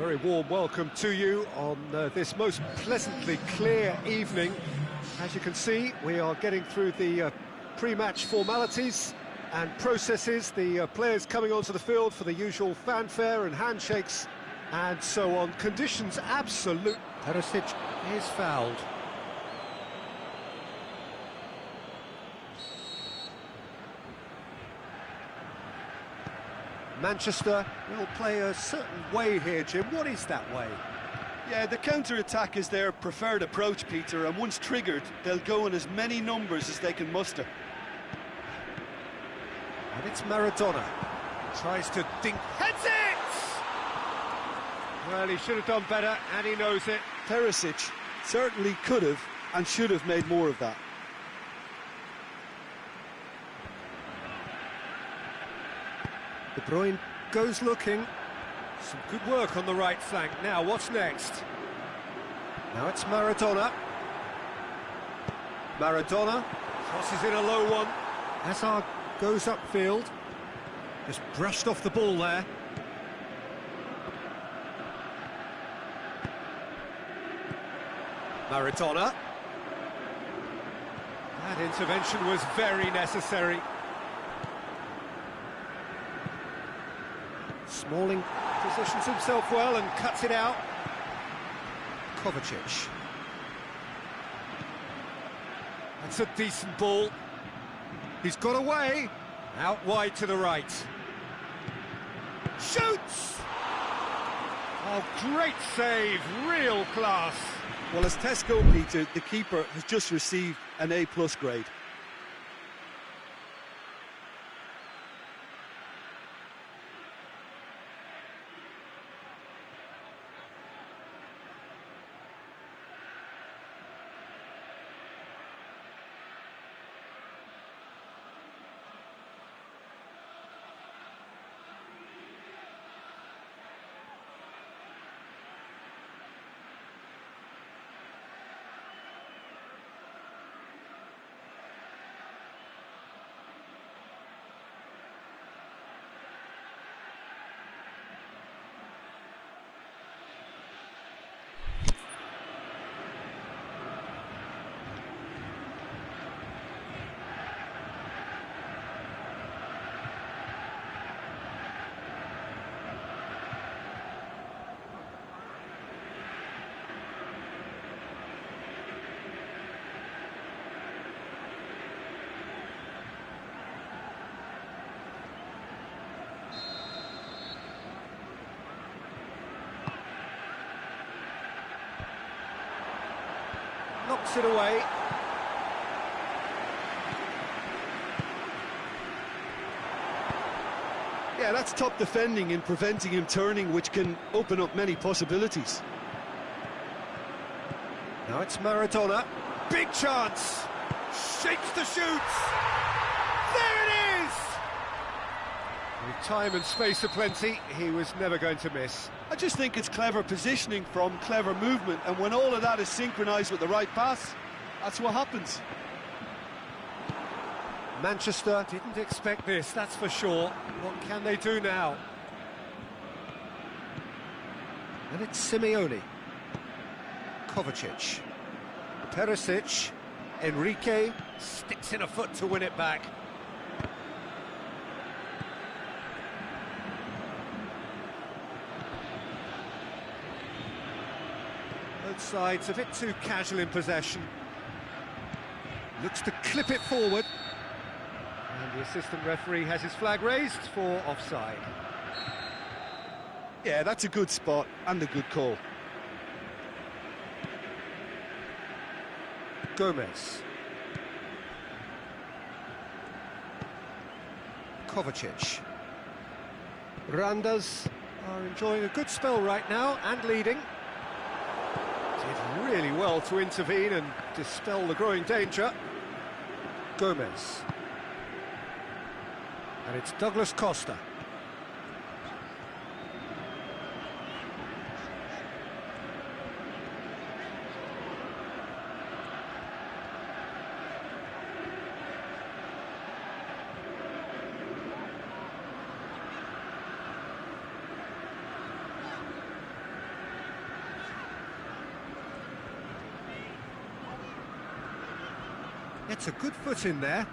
Very warm welcome to you on this most pleasantly clear evening. As you can see, we are getting through the pre-match formalities and processes, the players coming onto the field for the usual fanfare and handshakes and so on. Conditions absolute. Perisic is fouled. Manchester will play a certain way here, Jim. What is that way? Yeah, the counter-attack is their preferred approach, Peter, and once triggered, they'll go in as many numbers as they can muster. And it's Maradona. Tries to dink. Heads it! Well, he should have done better, and he knows it. Perisic certainly could have and should have made more of that. De Bruyne goes looking. Some good work on the right flank. Now, what's next? Now it's Maradona. Maradona crosses in a low one. Hazard goes upfield. Just brushed off the ball there. Maradona. That intervention was very necessary. Smalling positions himself well and cuts it out. Kovacic. That's a decent ball. He's got away. Out wide to the right. Shoots! Oh, great save, real class. Well, as Tesco, Peter, the keeper has just received an A+ grade. Knocks it away. Yeah, that's top defending in preventing him turning, which can open up many possibilities. Now it's Maradona. Big chance. Shakes the shoots. There it is! With time and space aplenty, he was never going to miss. I just think it's clever positioning from clever movement, and when all of that is synchronised with the right pass, that's what happens. Manchester didn't expect this, that's for sure. What can they do now? And it's Simeone. Kovacic. Perisic. Enrique sticks in a foot to win it back. Both sides a bit too casual in possession. Looks to clip it forward. And the assistant referee has his flag raised for offside. Yeah, that's a good spot and a good call. Gomez. Kovacic. Randas are enjoying a good spell right now and leading. Did really well to intervene and dispel the growing danger. Gomez. And it's Douglas Costa. Gets a good foot in there.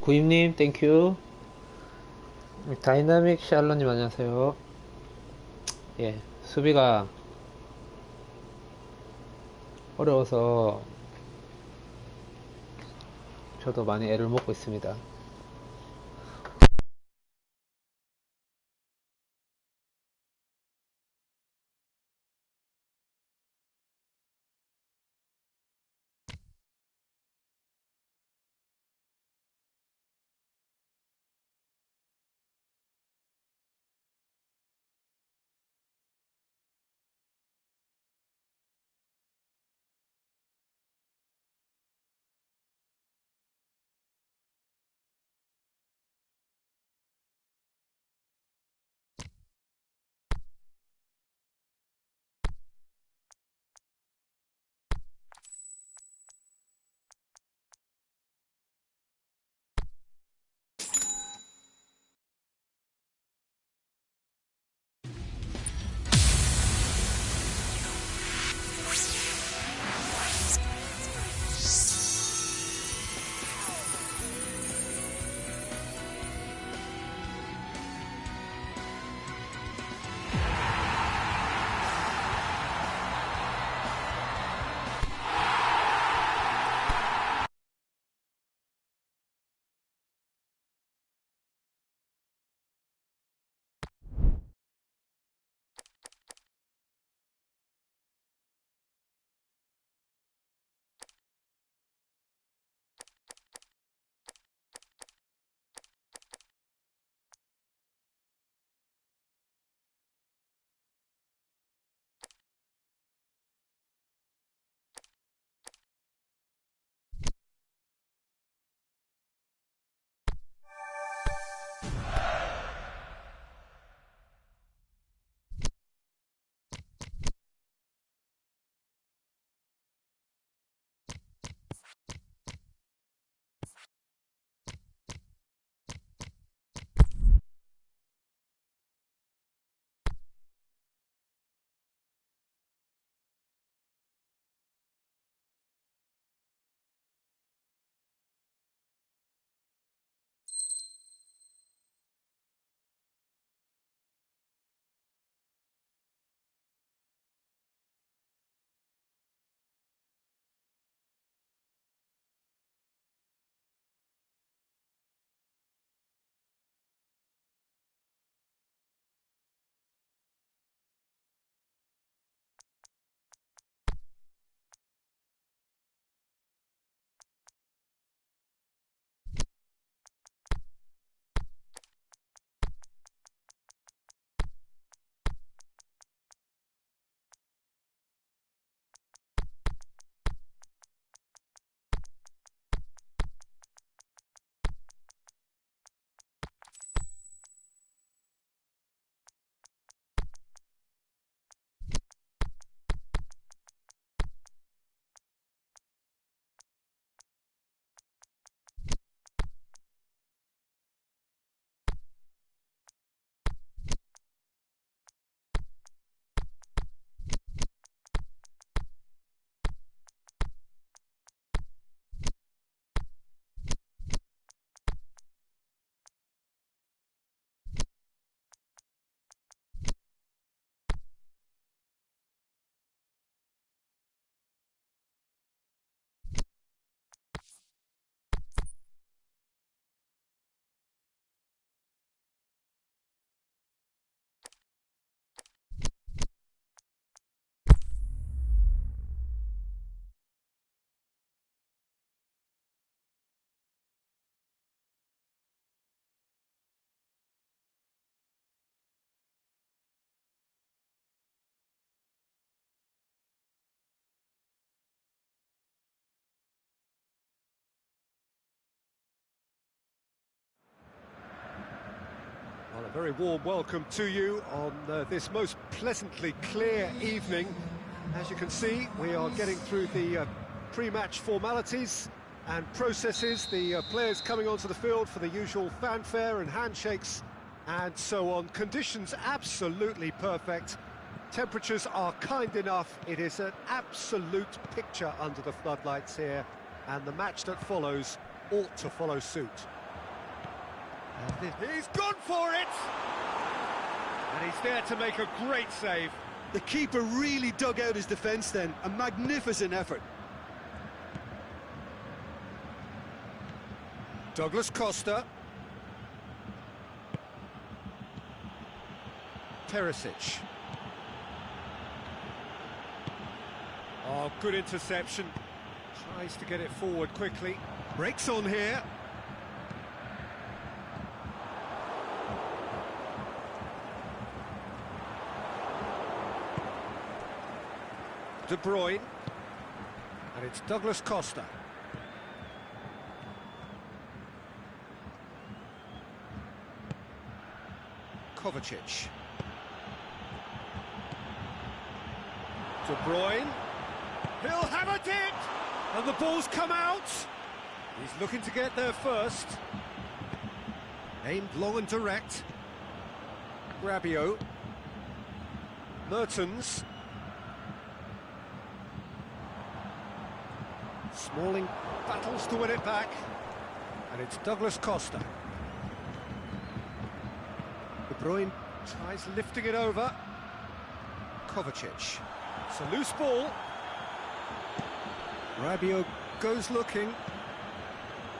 구임님 땡큐. 다이나믹 샬롯님 안녕하세요. 예, 수비가 어려워서 저도 많이 애를 먹고 있습니다. very warm welcome to you on this most pleasantly clear evening. As you can see, we are getting through the pre-match formalities and processes, the players coming onto the field for the usual fanfare and handshakes and so on. Conditions absolutely perfect. Temperatures are kind enough. It is an absolute picture under the floodlights here, and the match that follows ought to follow suit. He's gone for it! And he's there to make a great save. The keeper really dug out his defence then. A magnificent effort. Douglas Costa. Perisic. Oh, good interception. Tries to get it forward quickly. Breaks on here. De Bruyne. And it's Douglas Costa. Kovacic. De Bruyne. He'll have it! And the ball's come out. He's looking to get there first. Aimed long and direct. Rabiot. Mertens. Smalling battles to win it back. And it's Douglas Costa. De Bruyne tries lifting it over. Kovacic. It's a loose ball. Rabiot goes looking.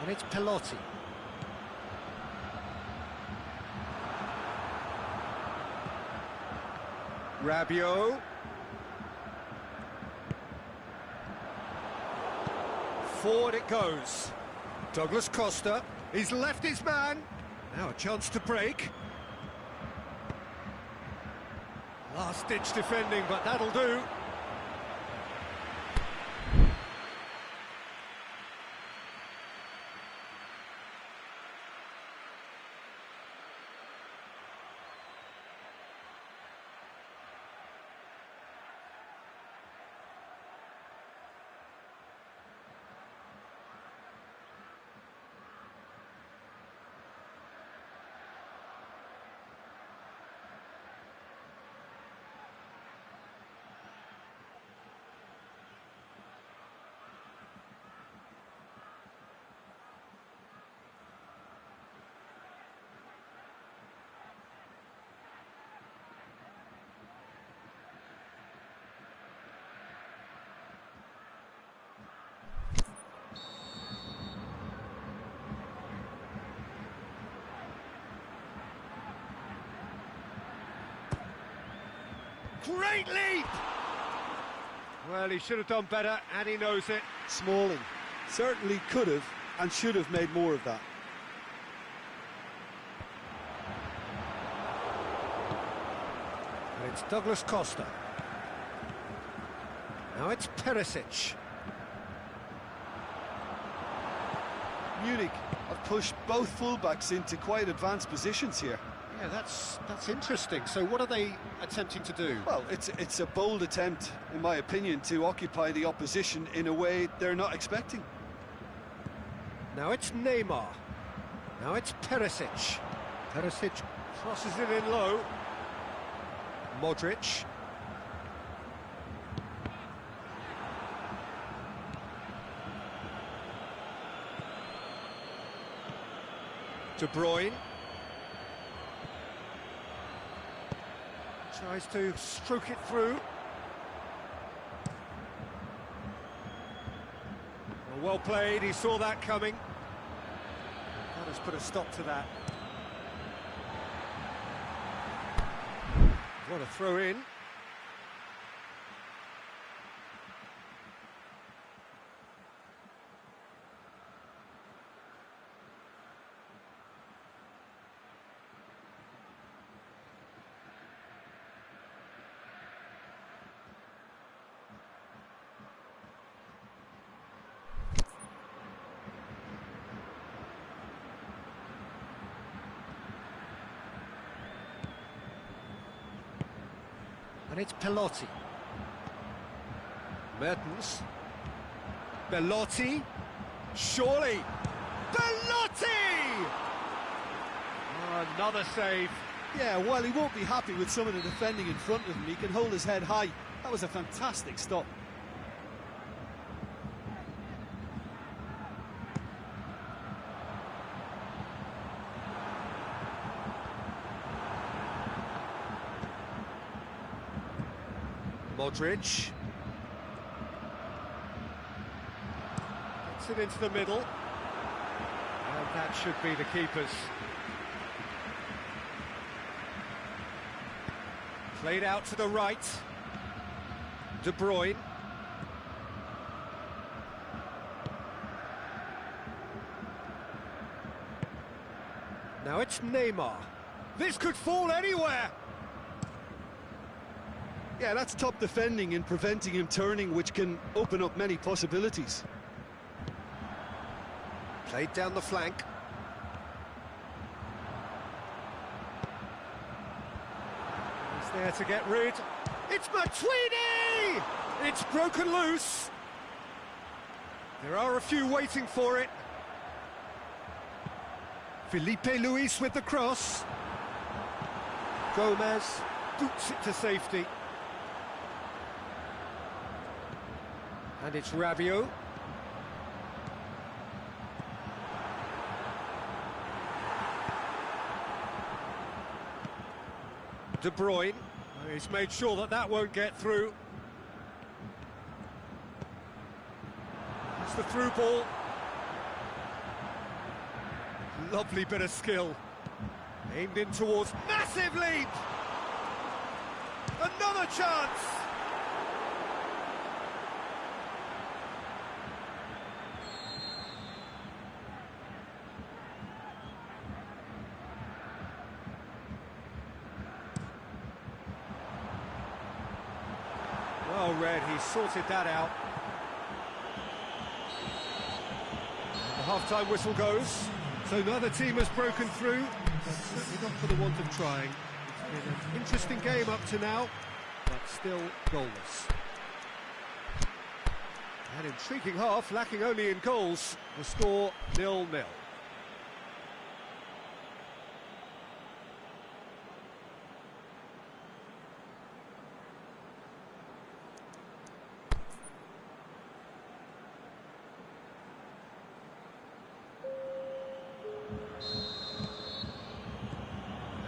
And it's Pelotti. Rabiot. Forward it goes. Douglas Costa. He's left his man. Now a chance to break. Last-ditch defending, but that'll do. Great leap! Well, he should have done better, and he knows it. Smalling certainly could have and should have made more of that. And it's Douglas Costa. Now it's Perisic. Munich have pushed both fullbacks into quite advanced positions here. Yeah, that's interesting. So what are they attempting to do? Well, it's a bold attempt, in my opinion, to occupy the opposition in a way they're not expecting. Now it's Neymar. Now it's Perisic. Perisic crosses it in low. Modric. De Bruyne. Tries to stroke it through. Well played, he saw that coming. That has put a stop to that. What a throw in. And it's Pelotti. Mertens. Belotti. Surely. Belotti! Oh, another save. Yeah, while he won't be happy with some of the defending in front of him, he can hold his head high. That was a fantastic stop. Modric. Gets it into the middle. And that should be the keeper's. Played out to the right. De Bruyne. Now it's Neymar. This could fall anywhere. Yeah, that's top defending and preventing him turning, which can open up many possibilities. Played down the flank. He's there to get rid. It's Matuidi! It's broken loose. There are a few waiting for it. Felipe Luis with the cross. Gomez boots it to safety. And it's Rabiot. De Bruyne. He's made sure that that won't get through. It's the through ball. Lovely bit of skill. Aimed in towards... Massive leap! Another chance! Well read, he sorted that out. And the half-time whistle goes. So neither team has broken through, but certainly not for the want of trying. It's been an interesting game up to now, but still goalless. An intriguing half, lacking only in goals. The score 0-0.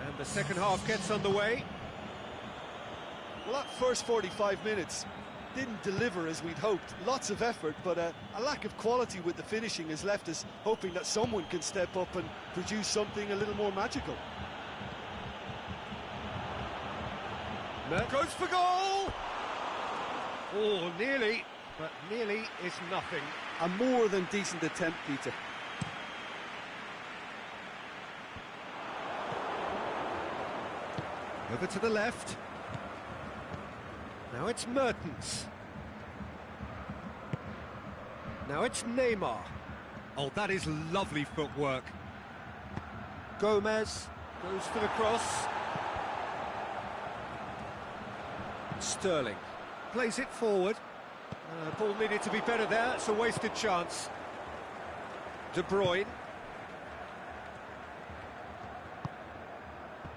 And the second half gets underway. Well, that first 45 minutes didn't deliver as we'd hoped. Lots of effort, but a lack of quality with the finishing has left us hoping that someone can step up and produce something a little more magical. Goes for goal! Oh, nearly, but nearly is nothing. A more than decent attempt, Peter. Over to the left. Now it's Mertens. Now it's Neymar. Oh, that is lovely footwork. Gomez goes for the cross. Sterling plays it forward. Ball needed to be better there. It's a wasted chance. De Bruyne.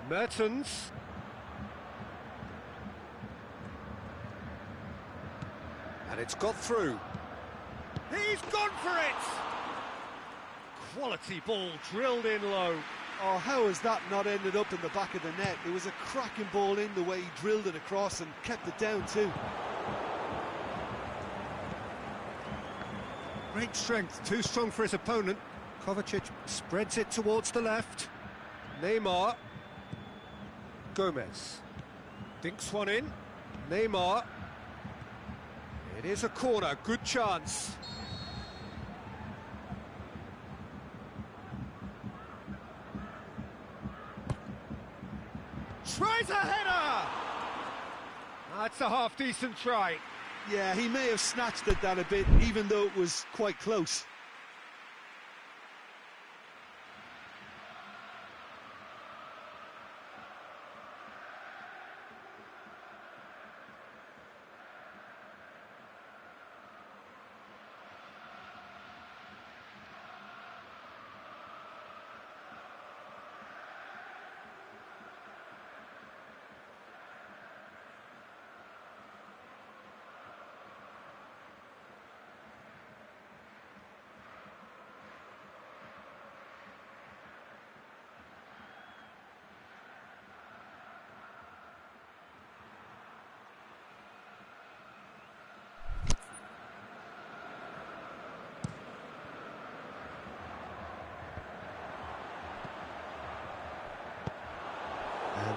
Mertens. And it's got through. He's gone for it! Quality ball drilled in low. Oh, how has that not ended up in the back of the net? It was a cracking ball in the way he drilled it across and kept it down too. Great strength, too strong for his opponent. Kovacic spreads it towards the left. Neymar. Gomez. Dinks one in. Neymar. It is a corner, good chance. Tries a header! That's a half-decent try. Yeah, he may have snatched at that a bit, even though it was quite close.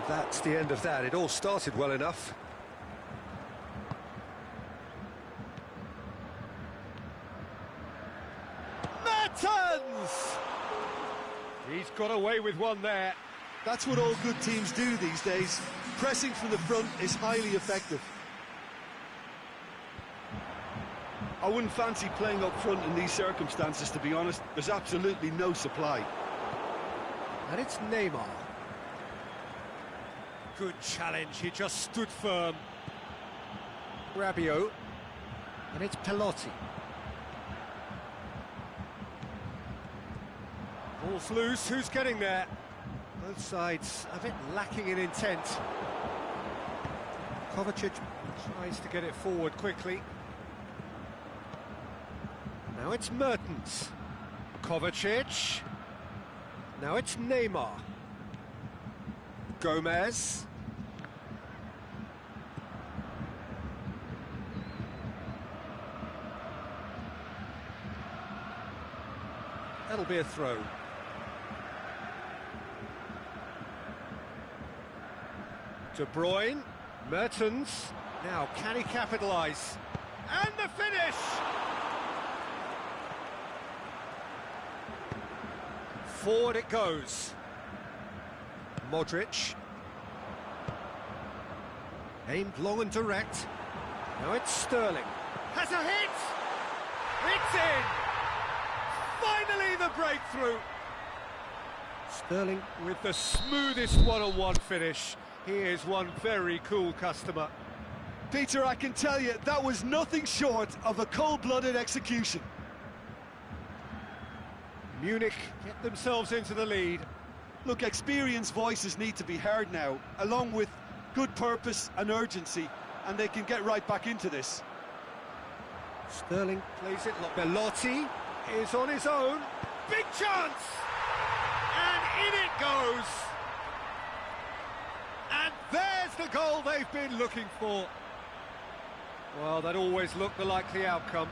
That's the end of that. It all started well enough. Mertens! He's got away with one there. That's what all good teams do these days. Pressing from the front is highly effective. I wouldn't fancy playing up front in these circumstances, to be honest. There's absolutely no supply. And it's Neymar. Good challenge, he just stood firm. Rabiot. And it's Pelotti. Ball's loose, who's getting there? Both sides a bit lacking in intent. Kovacic tries to get it forward quickly. Now it's Mertens. Kovacic. Now it's Neymar. Gomez. That'll be a throw. De Bruyne. Mertens. Now, can he capitalise? And the finish! Forward it goes. Modric. Aimed long and direct. Now it's Sterling. Has a hit! It's in! Finally the breakthrough! Sterling with the smoothest one-on-one finish. He is one very cool customer. Peter, I can tell you, that was nothing short of a cold-blooded execution. Munich get themselves into the lead. Look, experienced voices need to be heard now, along with good purpose and urgency, and they can get right back into this. Sterling plays it. Belotti is on his own. Big chance! And in it goes! And there's the goal they've been looking for. Well, that always looked the likely outcome.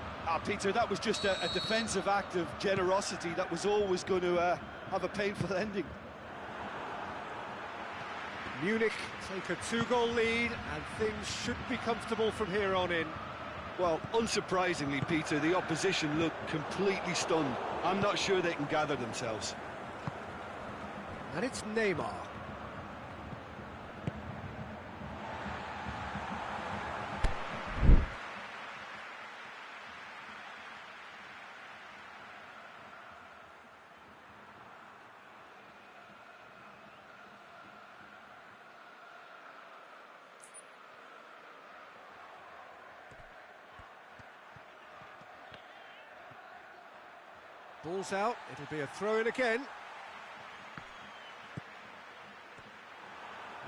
Peter, that was just a defensive act of generosity that was always going to have a painful ending. Munich take a 2-goal lead, and things should be comfortable from here on in. Well, unsurprisingly, Peter, the opposition looked completely stunned. I'm not sure they can gather themselves. And it's Neymar. Ball's out, it'll be a throw-in again.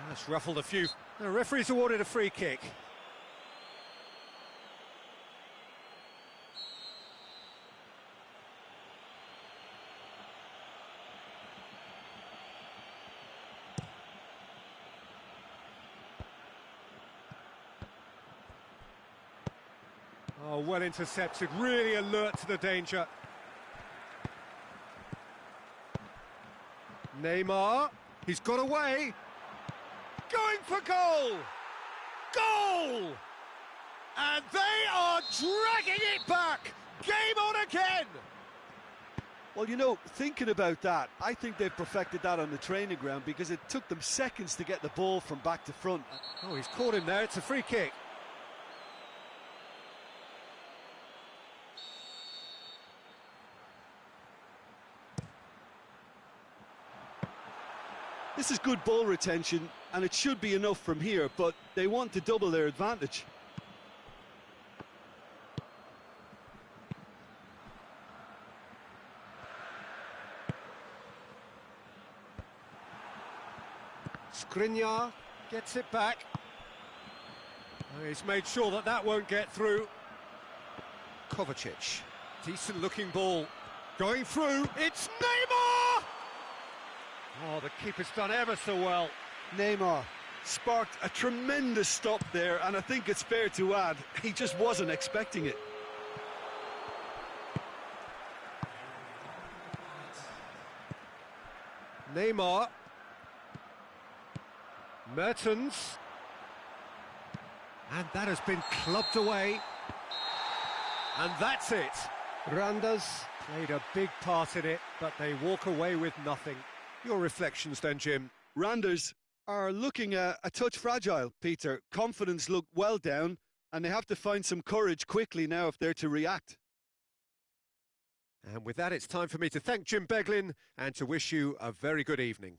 That's ruffled a few. The referee's awarded a free kick. Oh, well intercepted, really alert to the danger. Neymar, he's got away. Going for goal! Goal! And they are dragging it back! Game on again! Well, you know, thinking about that, I think they've perfected that on the training ground because it took them seconds to get the ball from back to front. Oh, he's caught him there, it's a free kick. This is good ball retention, and it should be enough from here, but they want to double their advantage. Skriniar gets it back. Oh, he's made sure that that won't get through. Kovacic, decent looking ball. Going through, it's Neymar! Oh, the keeper's done ever so well. Neymar sparked a tremendous stop there, and I think it's fair to add, he just wasn't expecting it. Neymar. Mertens. And that has been clubbed away. And that's it. Randers played a big part in it, but they walk away with nothing. Your reflections then, Jim? Randers are looking a touch fragile, Peter. Confidence looked well down, and they have to find some courage quickly now if they're to react. And with that, it's time for me to thank Jim Beglin and to wish you a very good evening.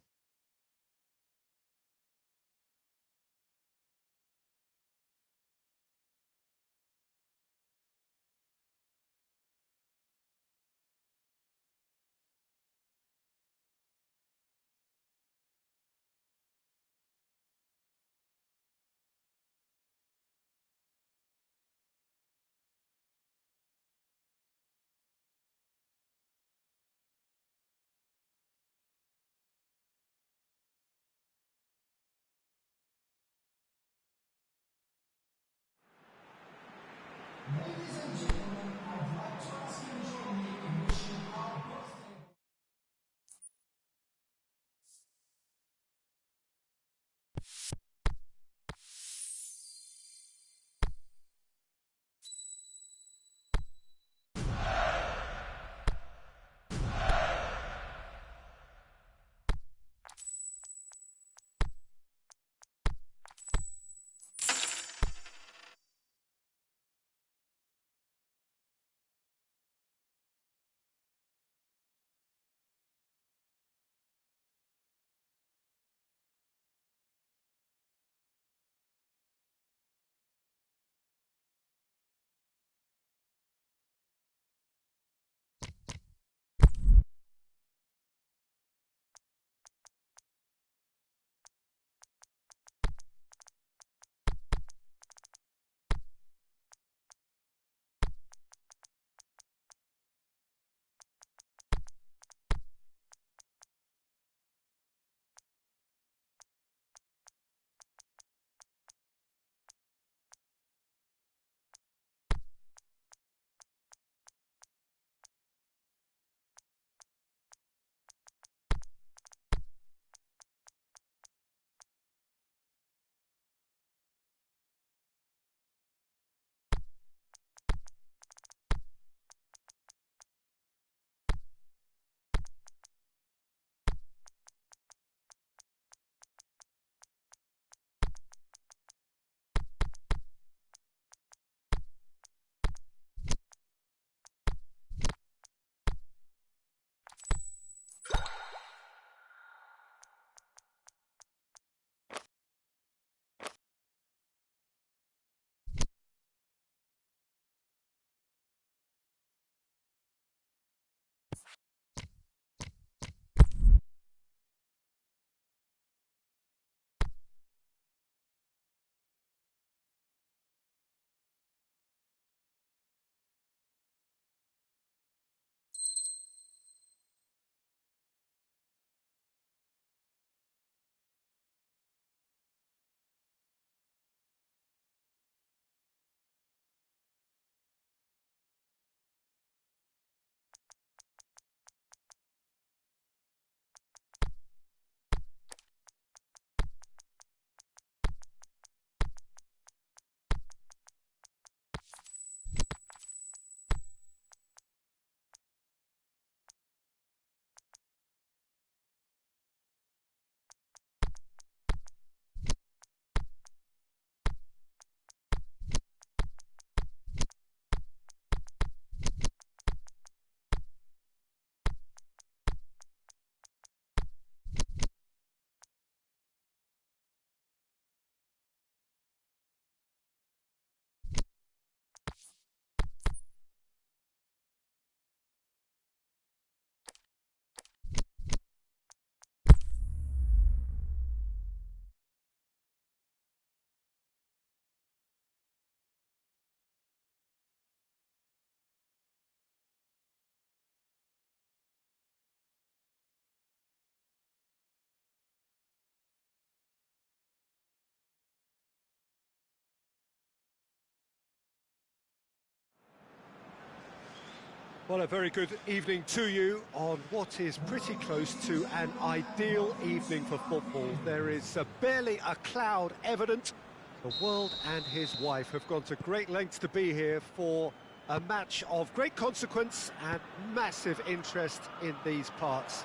Well, a very good evening to you on what is pretty close to an ideal evening for football. There is barely a cloud evident. The world and his wife have gone to great lengths to be here for a match of great consequence and massive interest in these parts.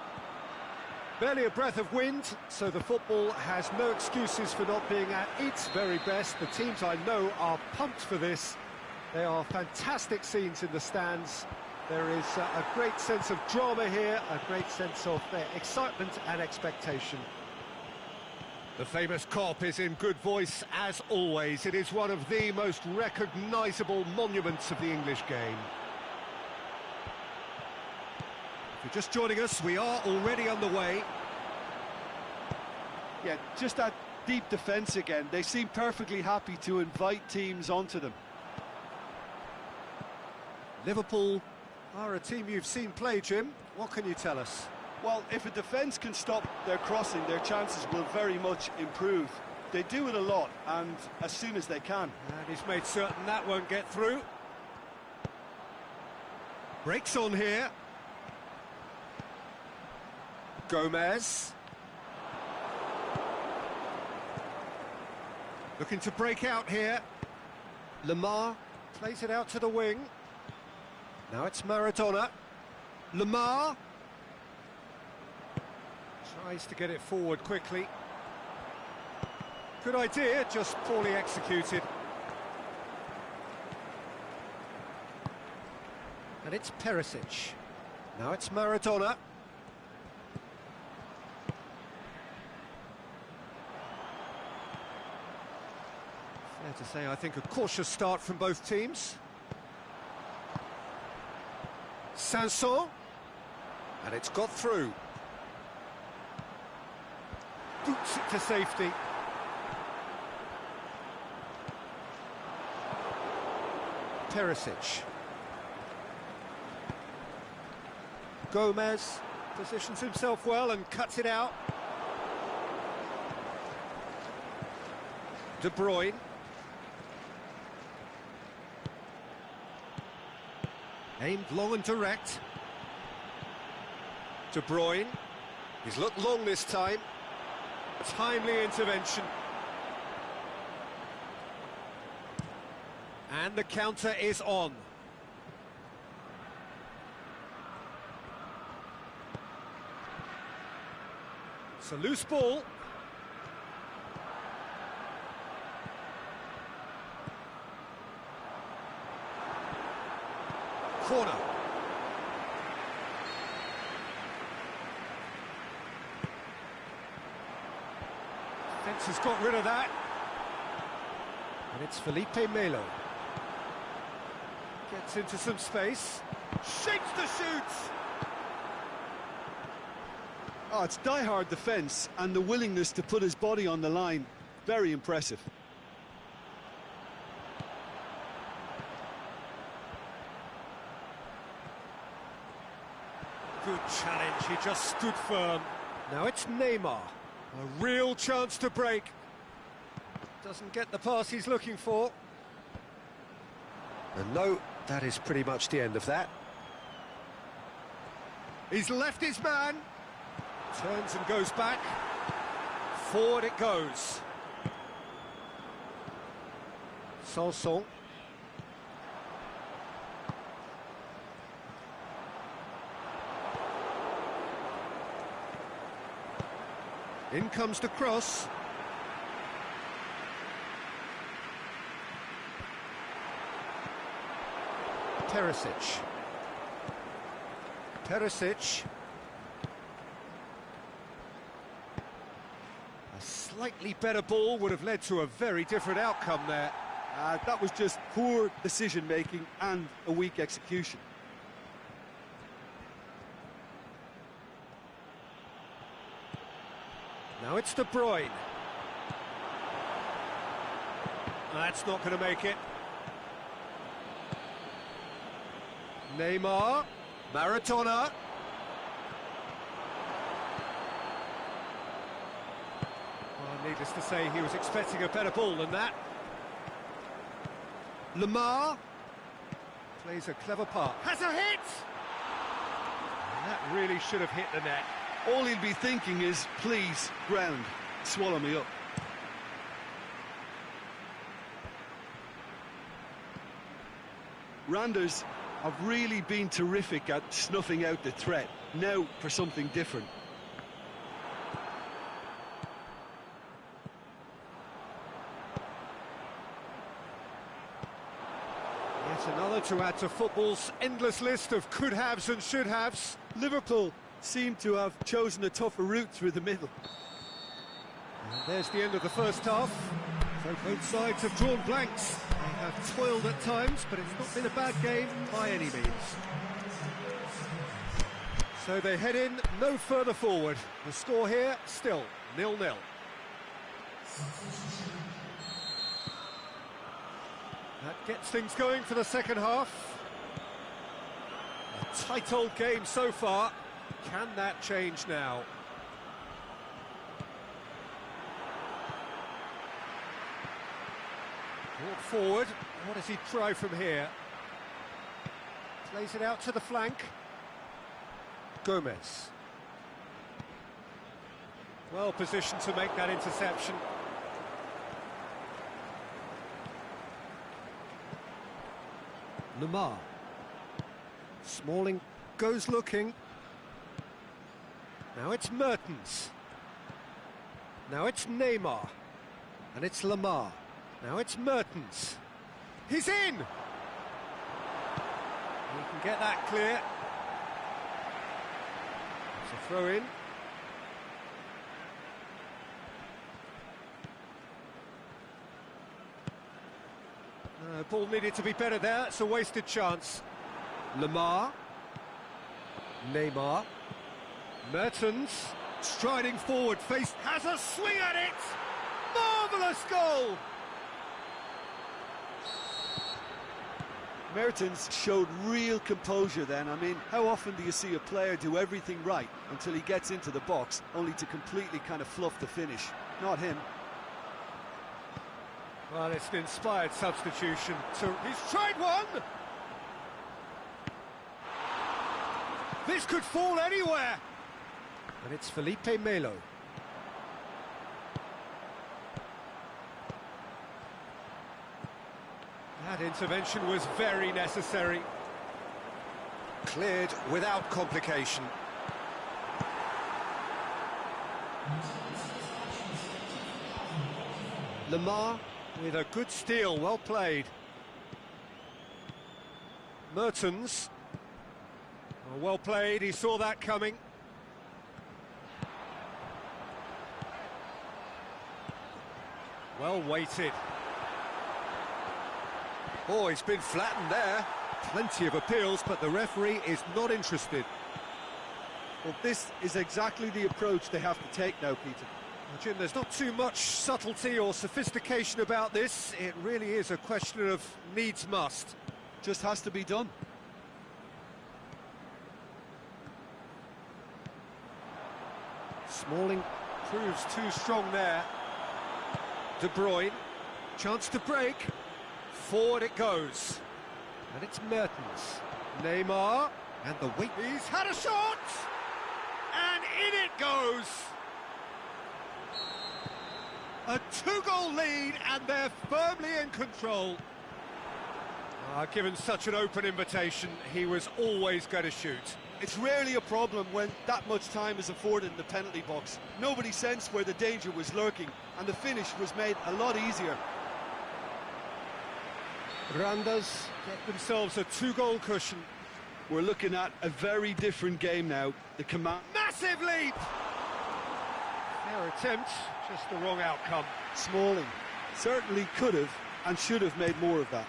Barely a breath of wind, so the football has no excuses for not being at its very best. The teams I know are pumped for this. They are fantastic scenes in the stands. There is a great sense of drama here, a great sense of excitement and expectation. The famous Kop is in good voice as always. It is one of the most recognisable monuments of the English game. If you're just joining us, we are already underway. Yeah, just that deep defence again. They seem perfectly happy to invite teams onto them. Liverpool are a team you've seen play, Jim. What can you tell us? Well, if a defence can stop their crossing, their chances will very much improve. They do it a lot, and as soon as they can. And he's made certain that won't get through. Breaks on here. Gomez. Looking to break out here. Lamar plays it out to the wing. Now it's Maradona. Lamar tries to get it forward quickly. Good idea, just poorly executed. And it's Perisic. Now it's Maradona. Fair to say, I think a cautious start from both teams. Sanson, and it's got through. Boots it to safety. Perisic. Gomez positions himself well and cuts it out. De Bruyne. Aimed long and direct. De Bruyne. He's looked long this time. Timely intervention. And the counter is on. It's a loose ball. Corner. Defence has got rid of that. And it's Felipe Melo. Gets into some space. Shapes the shoots! Oh, it's die-hard defence and the willingness to put his body on the line. Very impressive. Good challenge, he just stood firm. Now it's Neymar. A real chance to break. Doesn't get the pass he's looking for. And no, that is pretty much the end of that. He's left his man. Turns and goes back. Forward it goes. Sanson. In comes the cross. Perisic. Perisic. A slightly better ball would have led to a very different outcome there. That was just poor decision-making and a weak execution. Now it's De Bruyne. That's not going to make it. Neymar. Maradona. Well, needless to say, he was expecting a better ball than that. Lamar. Plays a clever pass. Has a hit! And that really should have hit the net. All he'll be thinking is, please, ground, swallow me up. Randers have really been terrific at snuffing out the threat. Now for something different. Yet another to add to football's endless list of could-haves and should-haves. Liverpool seem to have chosen a tougher route through the middle. And there's the end of the first half. So both sides have drawn blanks. They have toiled at times, but it's not been a bad game by any means. So they head in no further forward. The score here still 0-0. That gets things going for the second half. A tight old game so far. Can that change now? Brought forward. What does he try from here? Plays it out to the flank. Gomez. Well positioned to make that interception. Lamar. Smalling goes looking. Now it's Mertens. Now it's Neymar. And it's Lamar. Now it's Mertens. He's in! He can get that clear. It's a throw in. Ball needed to be better there. It's a wasted chance. Lamar. Neymar. Mertens. Striding forward. Face has a swing at it. Marvellous goal! Mertens showed real composure then. I mean, how often do you see a player do everything right until he gets into the box, only to completely kind of fluff the finish? Not him. Well, it's an inspired substitution. So he's tried one! This could fall anywhere! And it's Felipe Melo. That intervention was very necessary. Cleared without complication. Lamar with a good steal, well played. Mertens. Oh, well played, he saw that coming. Well weighted. Oh, he's been flattened there. Plenty of appeals, but the referee is not interested. Well, this is exactly the approach they have to take now, Peter. Well, Jim, there's not too much subtlety or sophistication about this. It really is a question of needs must. Just has to be done. Smalling proves too strong there. De Bruyne, chance to break. Forward it goes. And it's Mertens. Neymar, and the weight. He's had a shot! And in it goes! A two-goal lead, and they're firmly in control. Given such an open invitation, he was always going to shoot. It's rarely a problem when that much time is afforded in the penalty box. Nobody sensed where the danger was lurking, and the finish was made a lot easier. Randers get themselves a two-goal cushion. We're looking at a very different game now. The command... Massive leap! Fair attempt, just the wrong outcome. Smalling certainly could have and should have made more of that.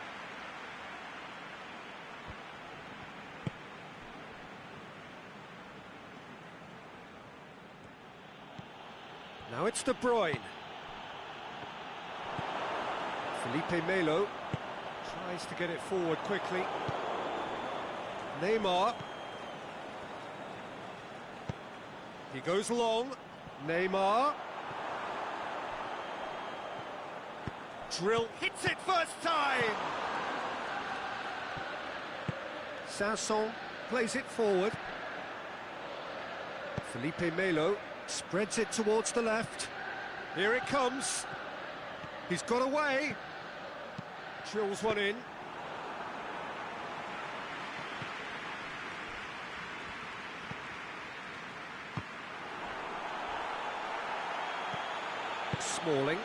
Now it's De Bruyne. Felipe Melo tries to get it forward quickly. Neymar. He goes long. Neymar. Drill hits it first time. Sanson plays it forward. Felipe Melo spreads it towards the left. Here it comes. He's got away. Drills one in. Smalling.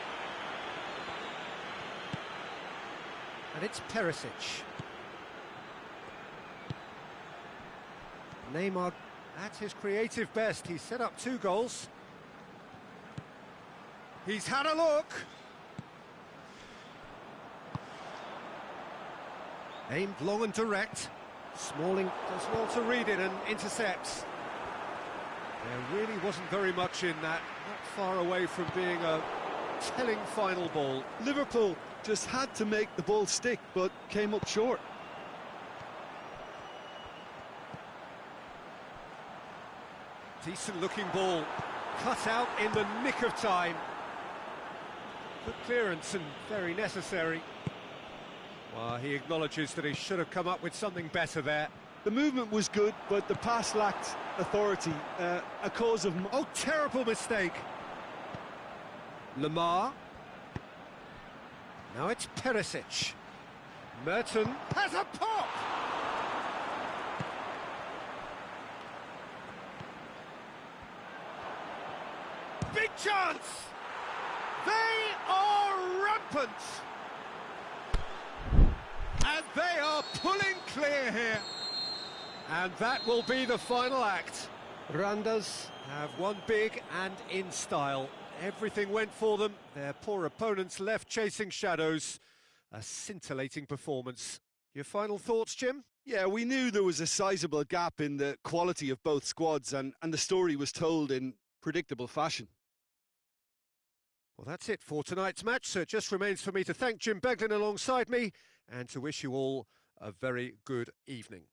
And it's Perisic. Neymar at his creative best. He's set up 2 goals. He's had a look. Aimed long and direct. Smalling does well to read it and intercepts. There really wasn't very much in that. Not far away from being a telling final ball. Liverpool just had to make the ball stick, but came up short. Decent looking ball, cut out in the nick of time. Good clearance and very necessary. Well, he acknowledges that he should have come up with something better there. The movement was good, but the pass lacked authority, a cause of... Oh, terrible mistake. Lamar. Now it's Perisic. Merton has a pop! Big chance! They are rampant! And they are pulling clear here. And that will be the final act. Randers have won big and in style. Everything went for them. Their poor opponents left chasing shadows. A scintillating performance. Your final thoughts, Jim? Yeah, we knew there was a sizable gap in the quality of both squads, and the story was told in predictable fashion. Well, that's it for tonight's match, so it just remains for me to thank Jim Beglin alongside me and to wish you all a very good evening.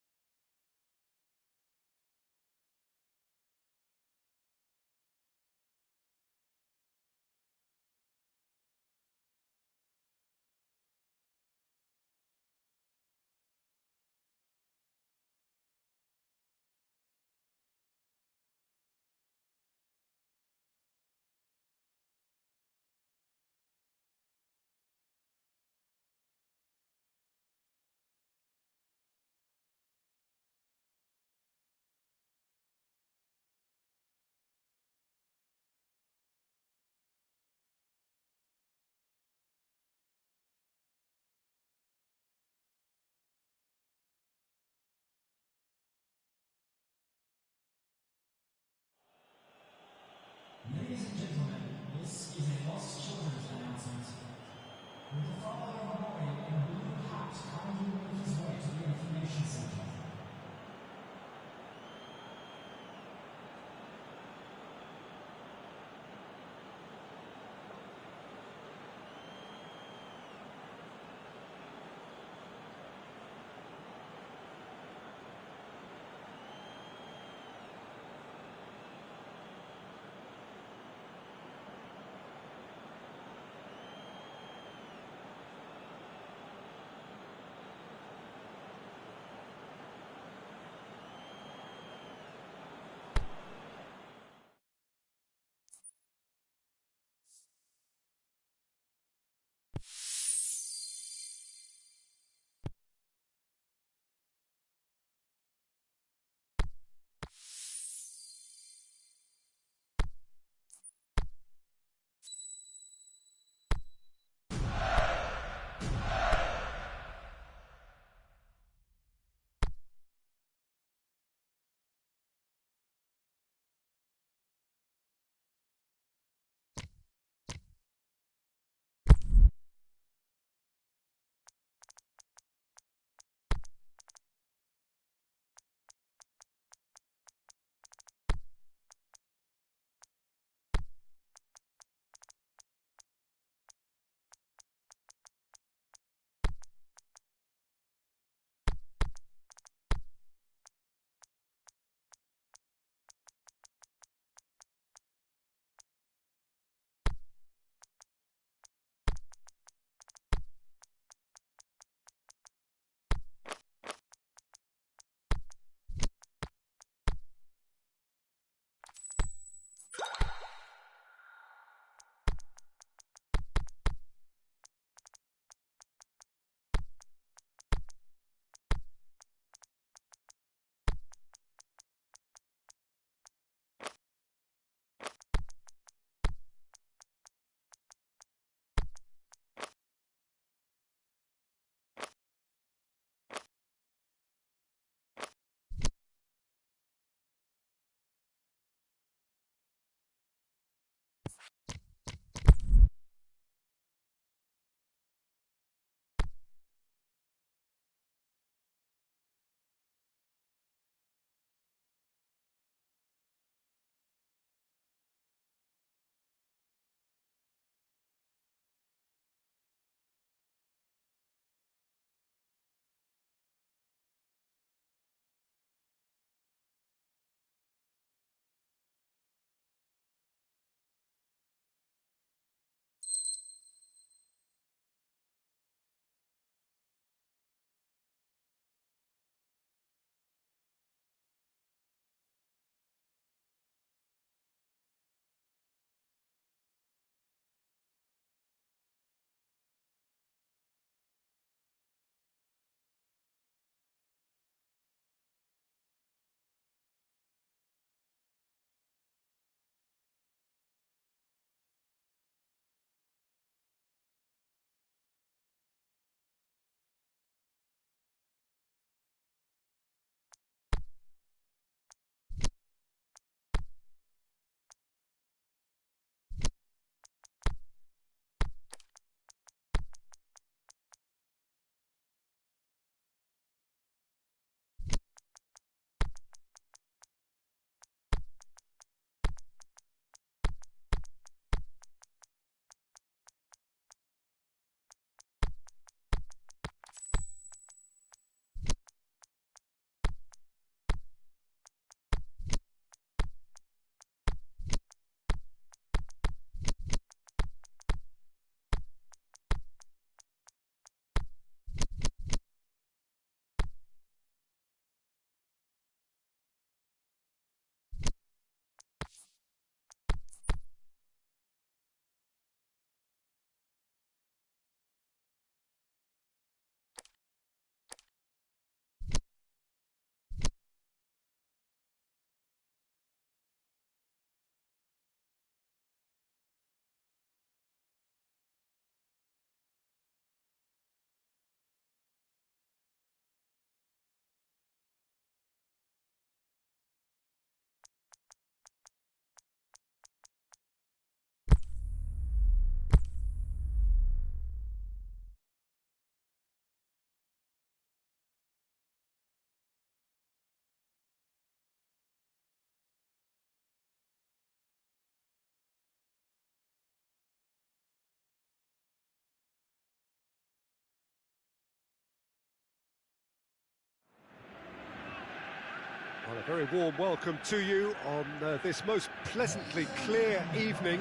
A very warm welcome to you on this most pleasantly clear evening.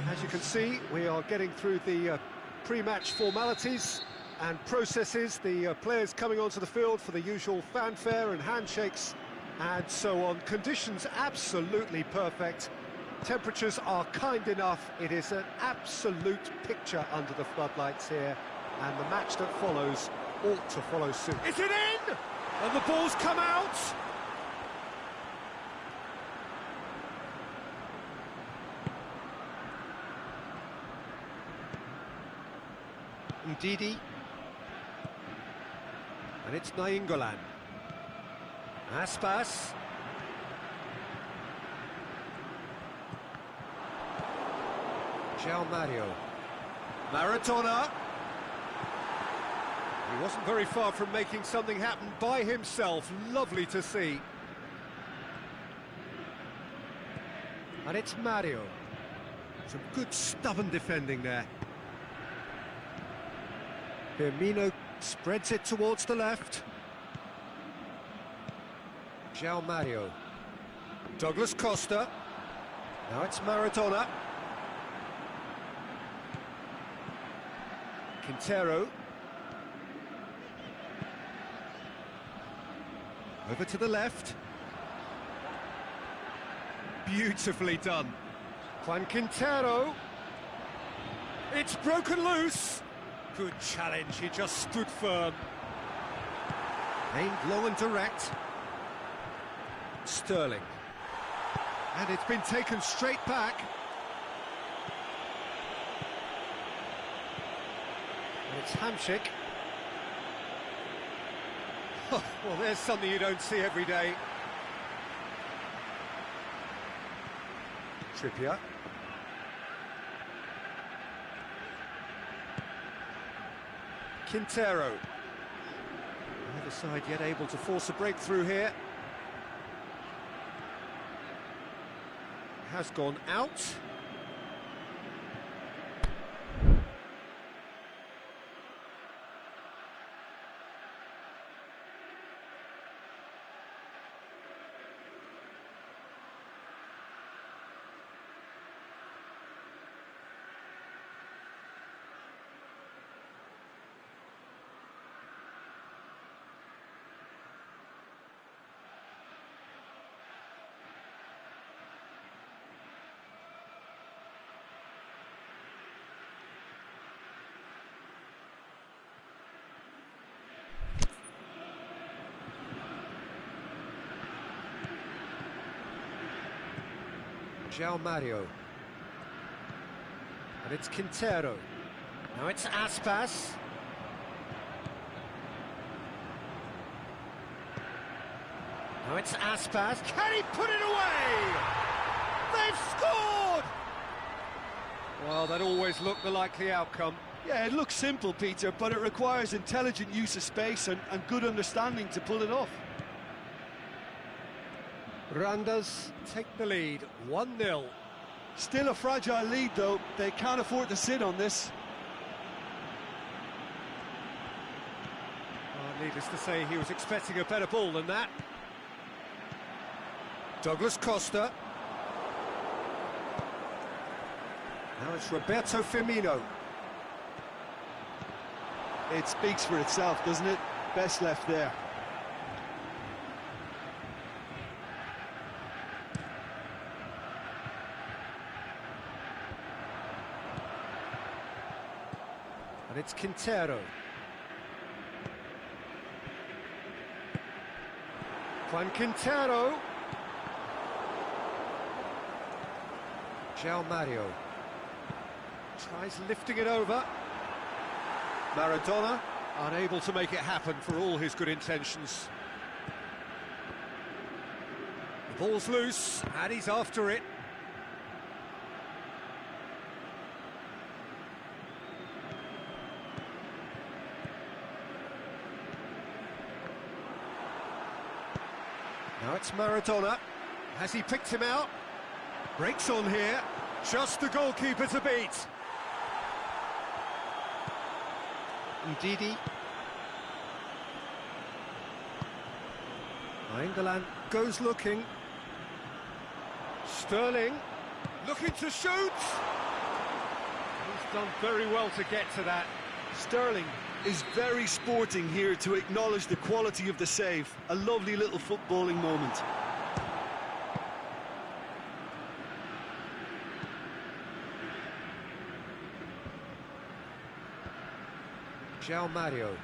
As you can see, we are getting through the pre-match formalities and processes, the players coming onto the field for the usual fanfare and handshakes and so on. Conditions absolutely perfect. Temperatures are kind enough. It is an absolute picture under the floodlights here, and the match that follows ought to follow suit. Is it in? And the ball's come out. Ndidi. And it's Nainggolan. Aspas. João Mario. Maradona. He wasn't very far from making something happen by himself. Lovely to see. And it's Mario. Some good stubborn defending there. Firmino spreads it towards the left. João Mario. Douglas Costa. Now it's Maradona. Quintero. Over to the left. Beautifully done. Juan Quintero. It's broken loose. Good challenge, he just stood firm. Aimed low and direct. Sterling. And it's been taken straight back. And it's Hamšík. Oh, well, there's something you don't see every day. Trippier. Quintero. Neither side yet able to force a breakthrough here. Has gone out. João Mario. And it's Quintero. Now it's Aspas. Now it's Aspas. Can he put it away? They've scored! Well, that always looked the likely outcome. Yeah, it looks simple, Peter, but it requires intelligent use of space and good understanding to pull it off. Randers take the lead, 1-0. Still a fragile lead, though. They can't afford to sit on this. Well, needless to say, he was expecting a better ball than that. Douglas Costa. Now it's Roberto Firmino. It speaks for itself, doesn't it? Best left there. And it's Quintero. Juan Quintero. João Mario. Tries lifting it over. Maradona, unable to make it happen for all his good intentions. The ball's loose, and he's after it. Now it's Maradona. Has he picked him out? Breaks on here. Just the goalkeeper to beat. Ndidi. England goes looking. Sterling looking to shoot. He's done very well to get to that. Sterling is very sporting here to acknowledge the quality of the save. A lovely little footballing moment. João Mario.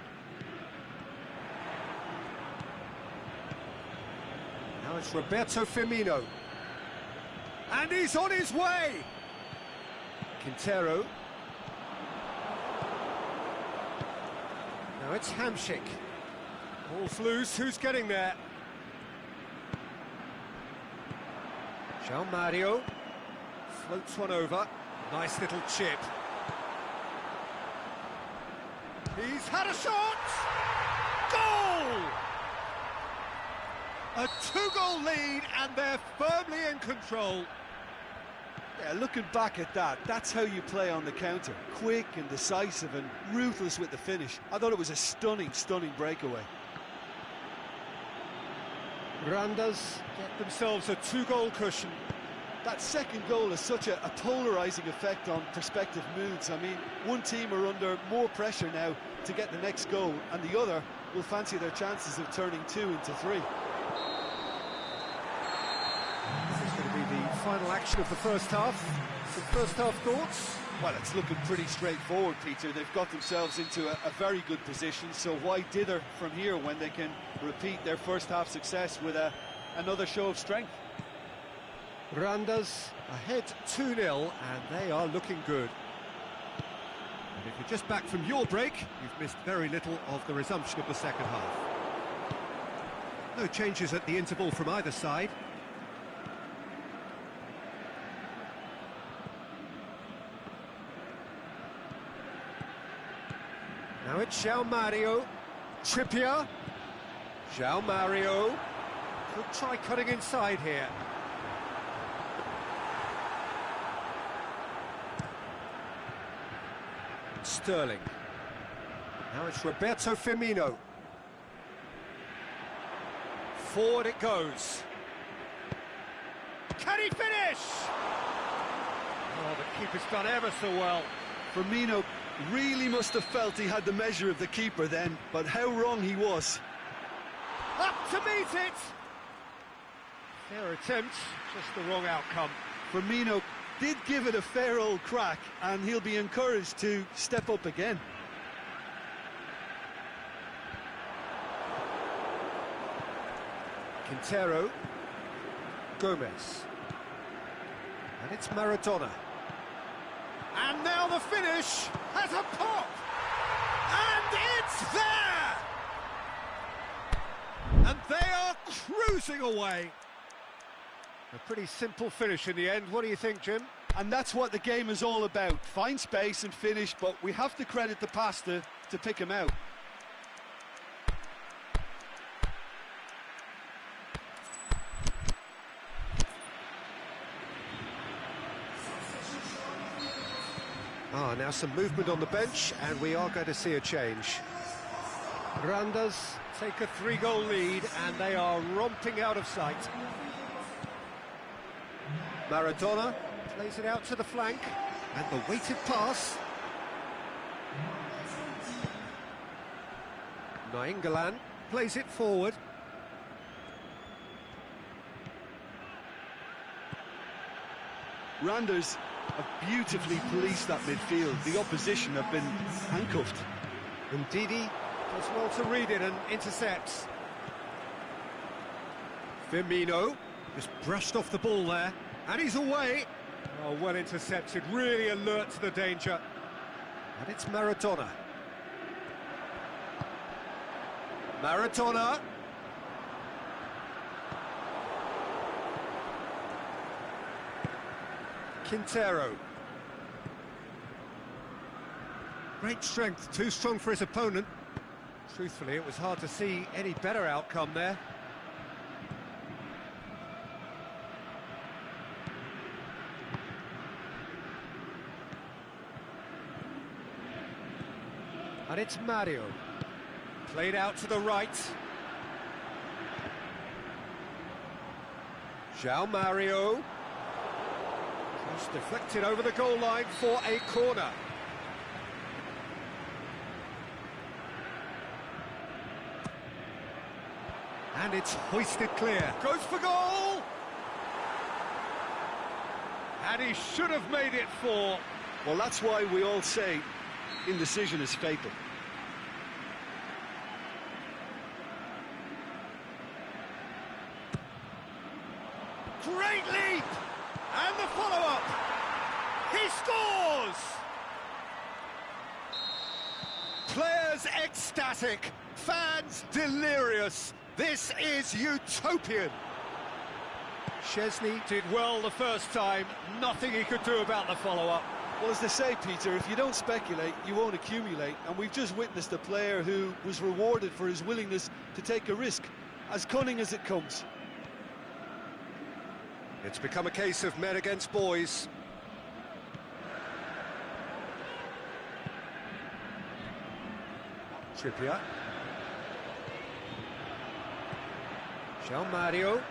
Now it's Roberto Firmino. And he's on his way! Quintero. Now it's Hamsik. Ball's loose, who's getting there? João Mario. Floats one over. Nice little chip. He's had a shot! Goal! A two-goal lead, and they're firmly in control. Yeah, looking back at that, that's how you play on the counter. Quick and decisive and ruthless with the finish. I thought it was a stunning, stunning breakaway. Randers get themselves a two-goal cushion. That second goal has such a polarising effect on prospective moods. I mean, one team are under more pressure now to get the next goal, and the other will fancy their chances of turning 2 into 3. This is going to be the final action of the first half. Some first half thoughts? Well, it's looking pretty straightforward, Peter. They've got themselves into a very good position, so why dither from here when they can repeat their first half success with another show of strength? Randers ahead 2-0, and they are looking good. And if you're just back from your break, you've missed very little of the resumption of the second half. No changes at the interval from either side. Now it's João Mario. Trippier. João Mario. Could try cutting inside here. Sterling. Now it's Roberto Firmino. Forward it goes. Can he finish? Oh, the keeper's done ever so well. Firmino really must have felt he had the measure of the keeper then, but how wrong he was. Up to meet it! Fair attempt, just the wrong outcome. Firmino did give it a fair old crack, and he'll be encouraged to step up again. Quintero. Gomez. And it's Maradona. And now the finish has a pop! And it's there! And they are cruising away. A pretty simple finish in the end. What do you think, Jim? And that's what the game is all about. Find space and finish, but we have to credit the pasta to pick him out. Now some movement on the bench, and we are going to see a change. Randers take a 3-goal lead, and they are romping out of sight. Maradona plays it out to the flank, and the weighted pass. Nainggolan plays it forward. Randers have beautifully policed that midfield. The opposition have been handcuffed. And Didi does well to read it and intercepts. Firmino just brushed off the ball there, and he's away. Oh, well intercepted, really alert to the danger. And it's Maradona. Maradona. Quintero. Great strength, too strong for his opponent. Truthfully, it was hard to see any better outcome there. And it's Mario. Played out to the right. João Mario. Just deflected over the goal line for a corner. And it's hoisted clear. Goes for goal! And he should have made it 4. Well, that's why we all say indecision is fatal. Great leap! And the follow-up! He scores! Players ecstatic, fans delirious. This is utopian. Szczesny did well the first time, nothing he could do about the follow-up. Well, as they say, Peter, if you don't speculate, you won't accumulate. And we've just witnessed a player who was rewarded for his willingness to take a risk, as cunning as it comes. It's become a case of men against boys. Trippier. João Mario.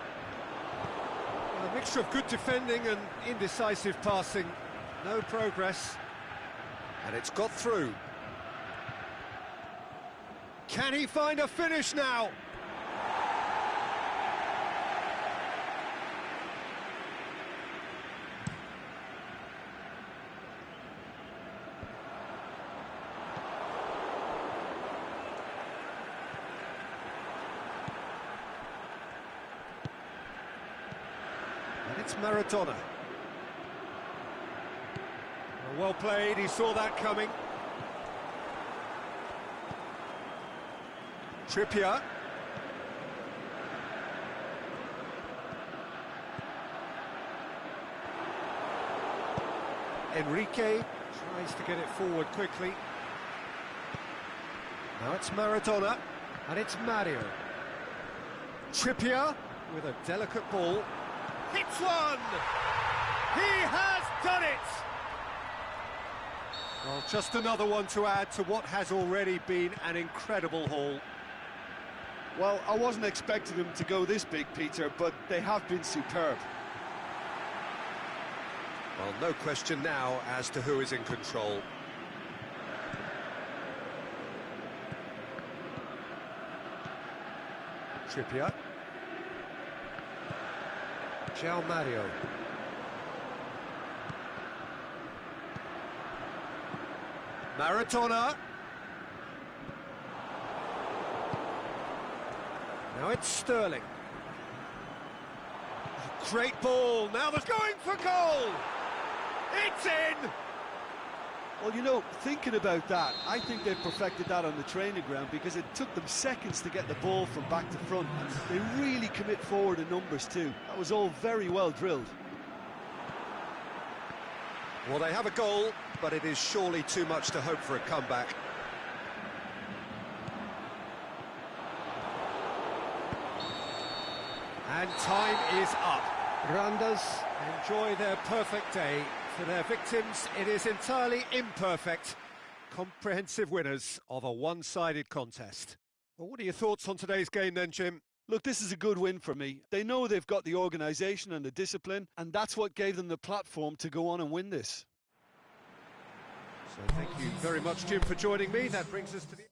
A mixture of good defending and indecisive passing. No progress. And it's got through. Can he find a finish now? And it's Maradona. Well played, he saw that coming. Trippier. Enrique tries to get it forward quickly. Now it's Maradona, and it's Mario. Trippier with a delicate ball. Hits one! He has done it! Well, just another one to add to what has already been an incredible haul. Well, I wasn't expecting them to go this big, Peter, but they have been superb. Well, no question now as to who is in control. Trippier. João Mario. Maradona. Now it's Sterling. Great ball, now they're going for goal! It's in! Well, you know, thinking about that, I think they've perfected that on the training ground because it took them seconds to get the ball from back to front. They really commit forward in numbers too. That was all very well drilled. Well, they have a goal, but it is surely too much to hope for a comeback. And time is up. Grandas enjoy their perfect day. For their victims, it is entirely imperfect. Comprehensive winners of a one-sided contest. Well, what are your thoughts on today's game then, Jim? Look, this is a good win for me. They know they've got the organisation and the discipline, and that's what gave them the platform to go on and win this. So thank you very much, Jim, for joining me. That brings us to the...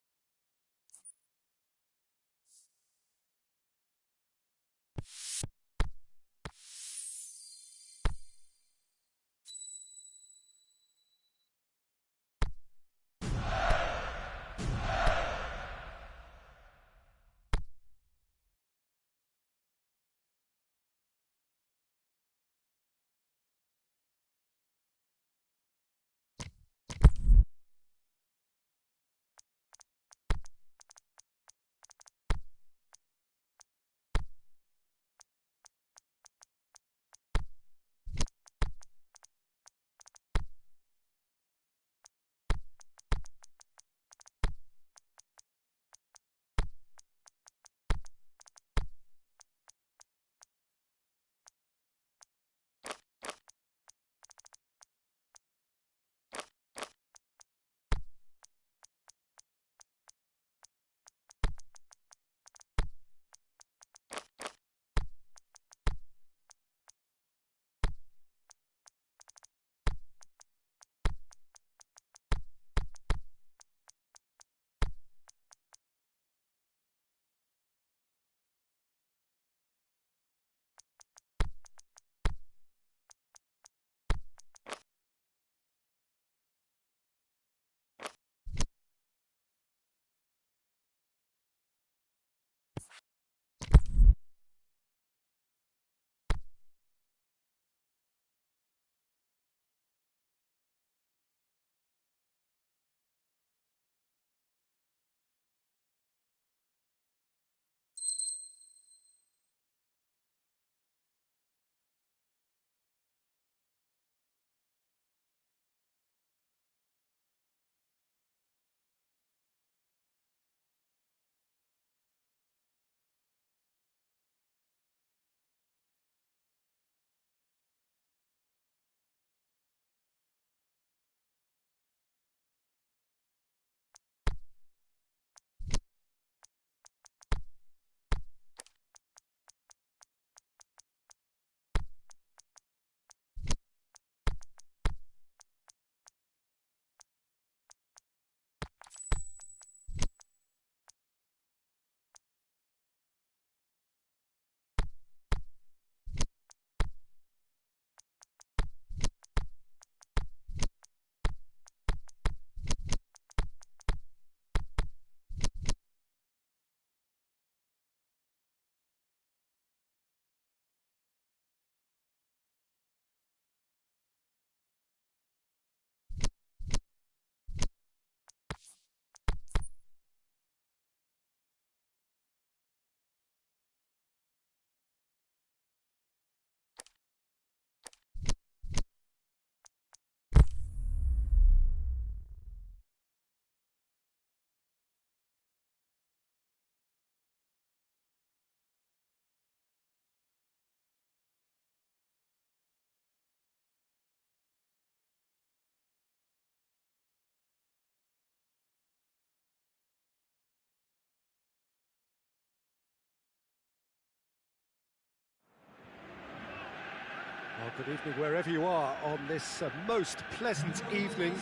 Good evening wherever you are on this most pleasant evening.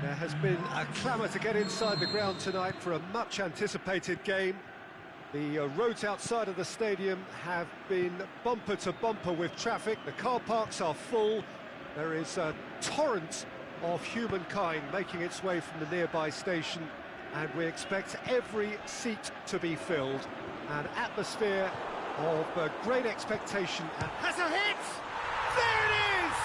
There has been a clamour to get inside the ground tonight for a much anticipated game. The roads outside of the stadium have been bumper to bumper with traffic. The car parks are full. There is a torrent of humankind making its way from the nearby station, and we expect every seat to be filled. An atmosphere of great expectation, and has a hit! There it is!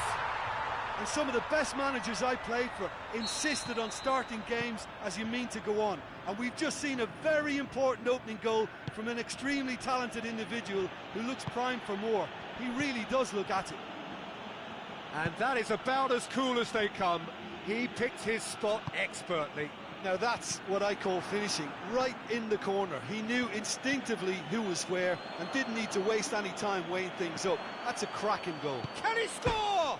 And some of the best managers I played for insisted on starting games as you mean to go on. And we've just seen a very important opening goal from an extremely talented individual who looks primed for more. He really does look at it. And that is about as cool as they come. He picked his spot expertly. Now that's what I call finishing, right in the corner. He knew instinctively who was where and didn't need to waste any time weighing things up. That's a cracking goal. Can he score?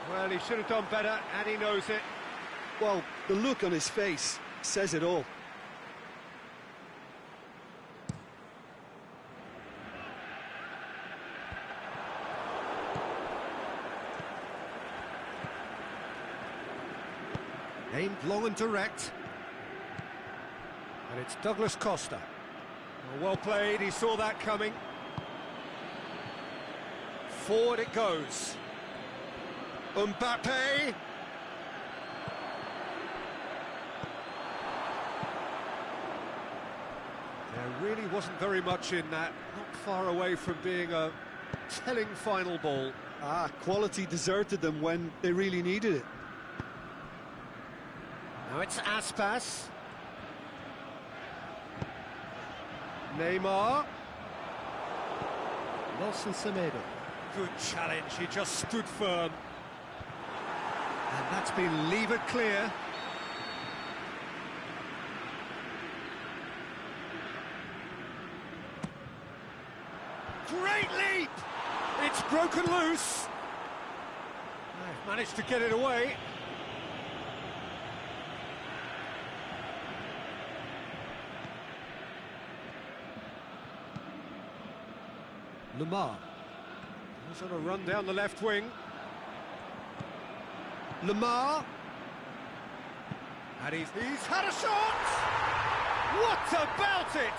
Well, he should have done better, and he knows it. Well, the look on his face says it all. Aimed long and direct. And it's Douglas Costa. Well played, he saw that coming. Forward it goes. Mbappe. There really wasn't very much in that. Not far away from being a telling final ball. Quality deserted them when they really needed it. Now it's Aspas. Neymar. Nelson Semedo. Good challenge, he just stood firm. And that's been levered clear. Great leap! It's broken loose. They've managed to get it away. Lamar. He's on a run down the left wing. Lamar. And he's had a shot! What about it?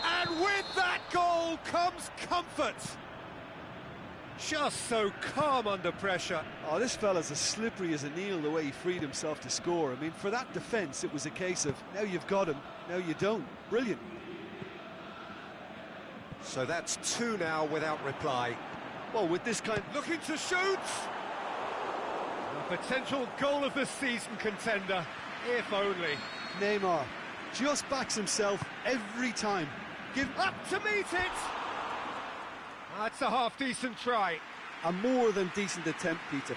And with that goal comes comfort. Just so calm under pressure. Oh, this fella's as slippery as an eel the way he freed himself to score. I mean, for that defence, it was a case of, now you've got him, now you don't. Brilliant. So that's two now without reply. Well, with this kind... Looking to shoot! A potential goal of the season contender, if only. Neymar just backs himself every time. Give up to meet it! That's a half-decent try. A more than decent attempt, Peter.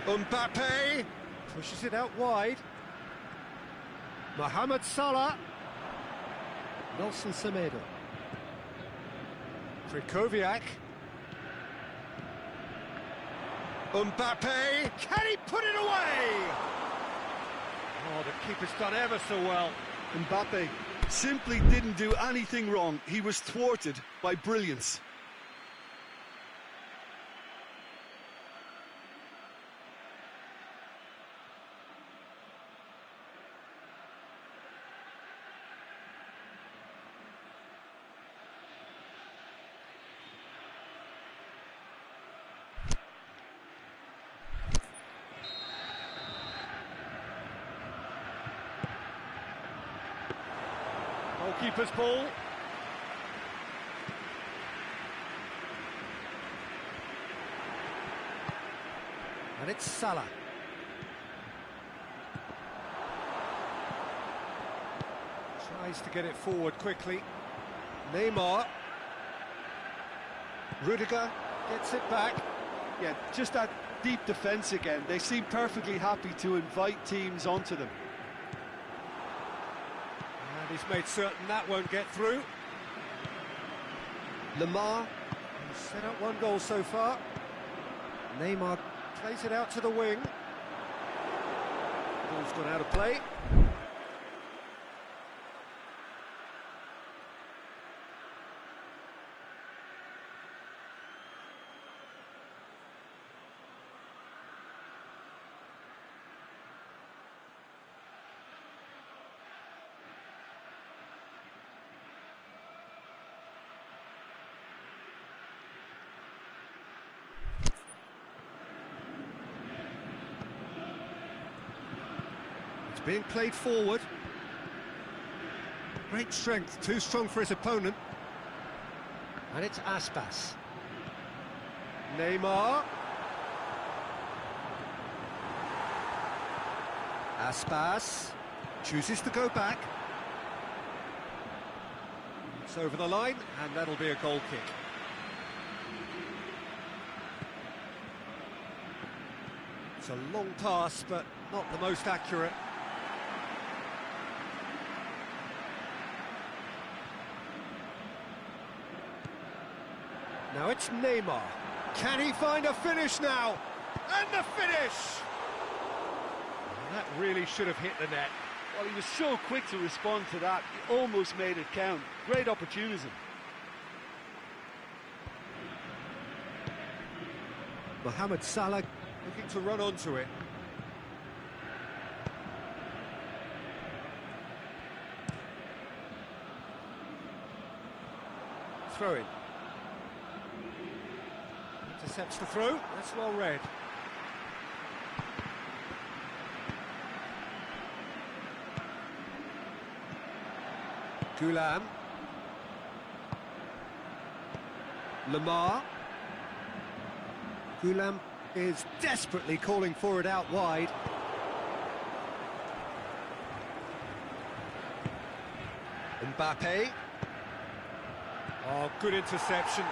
Mbappe pushes it out wide. Mohamed Salah. Nelson Semedo. Krikoviak. Mbappe. Can he put it away? Oh, the keeper's done ever so well. Mbappe simply didn't do anything wrong. He was thwarted by brilliance. Goalkeeper's ball. And it's Salah. Tries to get it forward quickly. Neymar. Rudiger gets it back. Yeah, just that deep defence again. They seem perfectly happy to invite teams onto them. And he's made certain that won't get through. Lamar has set up one goal so far. Neymar plays it out to the wing. Ball's gone out of play. Being played forward. Great strength, too strong for his opponent. And it's Aspas. Neymar. Aspas chooses to go back. It's over the line, and that'll be a goal kick. It's a long pass, but not the most accurate. Now it's Neymar. Can he find a finish now? And the finish! That really should have hit the net. Well, he was so quick to respond to that. He almost made it count. Great opportunism. Mohamed Salah looking to run onto it. Throw in. Intercepts the throw, that's well read. Goulam. Lamar. Goulam is desperately calling for it out wide. Mbappe. Oh, good interception.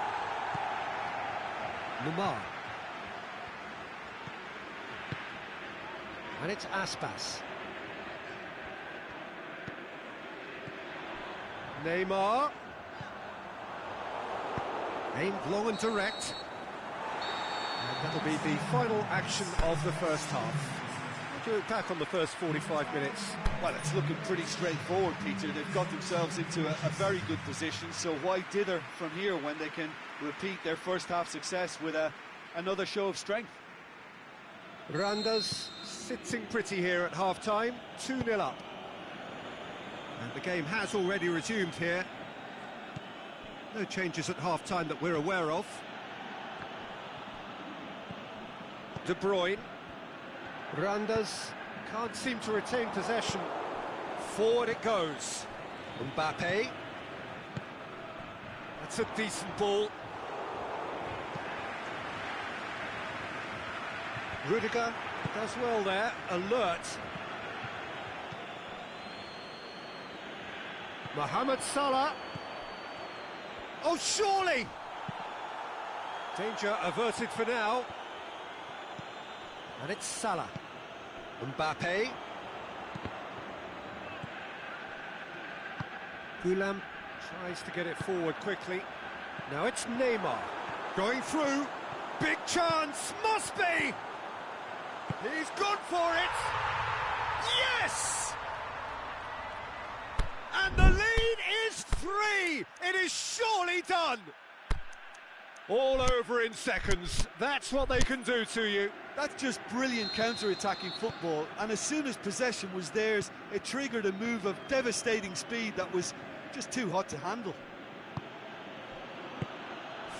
Lamar. And it's Aspas. Neymar. Aimed long and direct. And that'll be the final action of the first half. Do it back on the first 45 minutes. Well, it's looking pretty straightforward, Peter. They've got themselves into a very good position, so why dither from here when they can repeat their first half success with another show of strength? Randers sitting pretty here at half-time, 2-0 up. And the game has already resumed here. No changes at half-time that we're aware of. De Bruyne. Randers can't seem to retain possession. Forward it goes. Mbappe. That's a decent ball. Rudiger does well there, alert. Mohamed Salah. Oh, surely! Danger averted for now. And it's Salah. Mbappe. Goulam tries to get it forward quickly. Now it's Neymar. Going through. Big chance. Must be! He's gone for it! Yes! And the lead is 3! It is surely done! All over in seconds. That's what they can do to you. That's just brilliant counter-attacking football, and as soon as possession was theirs, it triggered a move of devastating speed that was just too hot to handle.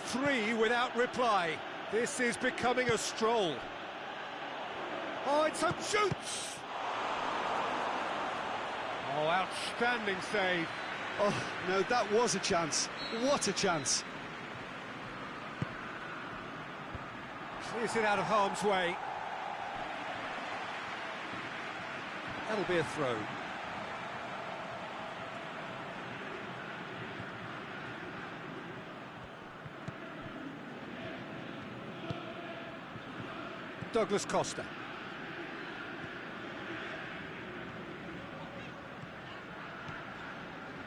3 without reply. This is becoming a stroll. Oh, it's a shoots! Oh, outstanding save. Oh, no, that was a chance. What a chance. Clears it out of harm's way. That'll be a throw. Douglas Costa.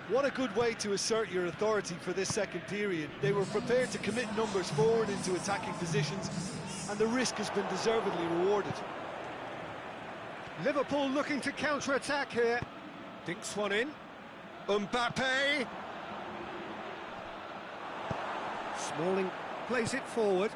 What a good way to assert your authority for this second period. They were prepared to commit numbers forward into attacking positions, and the risk has been deservedly rewarded. Liverpool looking to counter-attack here. Dinks one in. Mbappe. Smalling plays it forward.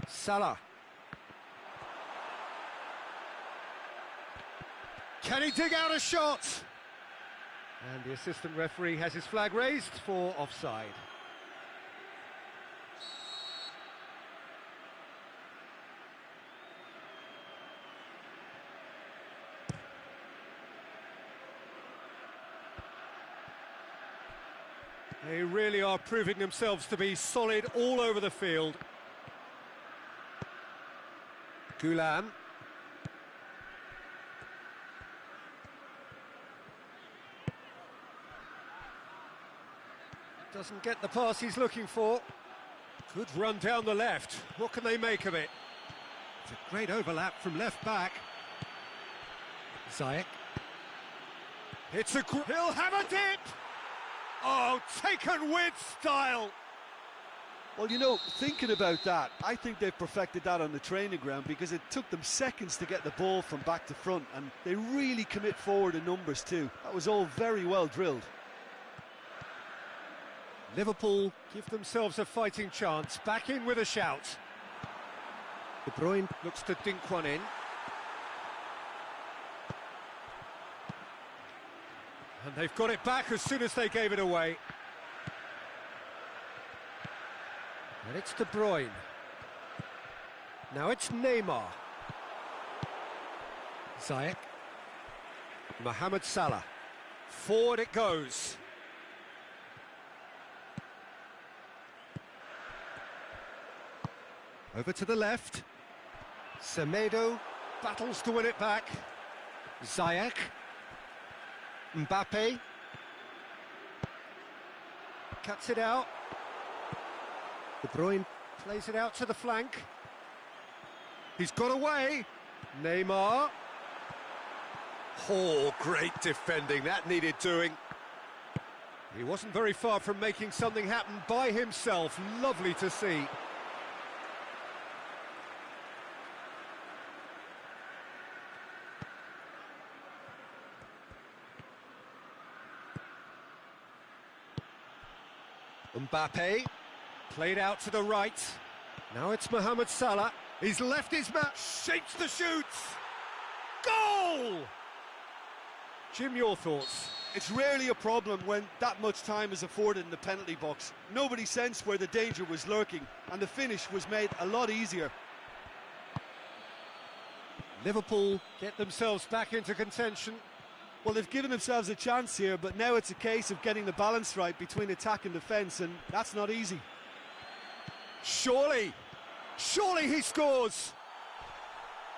Salah. Can he dig out a shot? And the assistant referee has his flag raised for offside. They really are proving themselves to be solid all over the field. Gulam. Doesn't get the pass he's looking for. Good run down the left. What can they make of it? It's a great overlap from left back. Ziyech. It's a... He'll have a dip! Oh, taken with style! Well, you know, thinking about that, I think they've perfected that on the training ground, because it took them seconds to get the ball from back to front, and they really commit forward in numbers too. That was all very well drilled. Liverpool give themselves a fighting chance, back in with a shout. De Bruyne looks to dink one in. And they've got it back as soon as they gave it away. And it's De Bruyne. Now it's Neymar. Ziyech. Mohamed Salah. Forward it goes. Over to the left. Semedo battles to win it back. Ziyech. Mbappe. Cuts it out. De Bruyne plays it out to the flank. He's got away. Neymar. Oh, great defending. That needed doing. He wasn't very far from making something happen by himself. Lovely to see. Mbappe. Played out to the right. Now it's Mohamed Salah. He's left his man. Shapes the shoots. Goal! Jim, your thoughts? It's rarely a problem when that much time is afforded in the penalty box. Nobody sensed where the danger was lurking, and the finish was made a lot easier. Liverpool get themselves back into contention. Well, they've given themselves a chance here, but now it's a case of getting the balance right between attack and defence, and that's not easy. Surely he scores!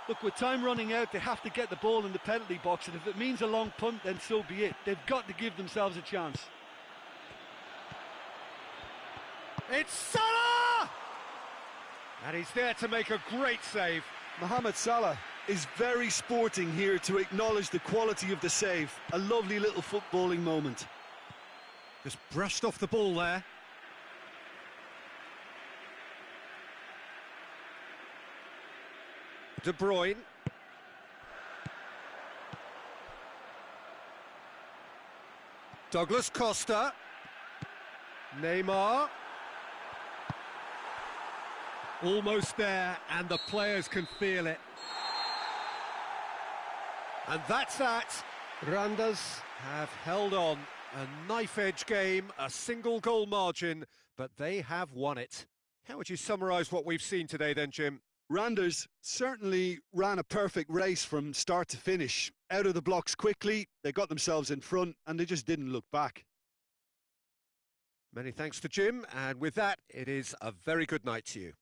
Look, with time running out, they have to get the ball in the penalty box, and if it means a long punt, then so be it. They've got to give themselves a chance. It's Salah! And he's there to make a great save. Mohamed Salah is very sporting here to acknowledge the quality of the save. A lovely little footballing moment. Just brushed off the ball there. De Bruyne. Douglas Costa. Neymar. Almost there, and the players can feel it. And that's that. Randers have held on. A knife-edge game, a single goal margin, but they have won it. How would you summarise what we've seen today then, Jim? Randers certainly ran a perfect race from start to finish. Out of the blocks quickly, they got themselves in front, and they just didn't look back. Many thanks to Jim, and with that, it is a very good night to you.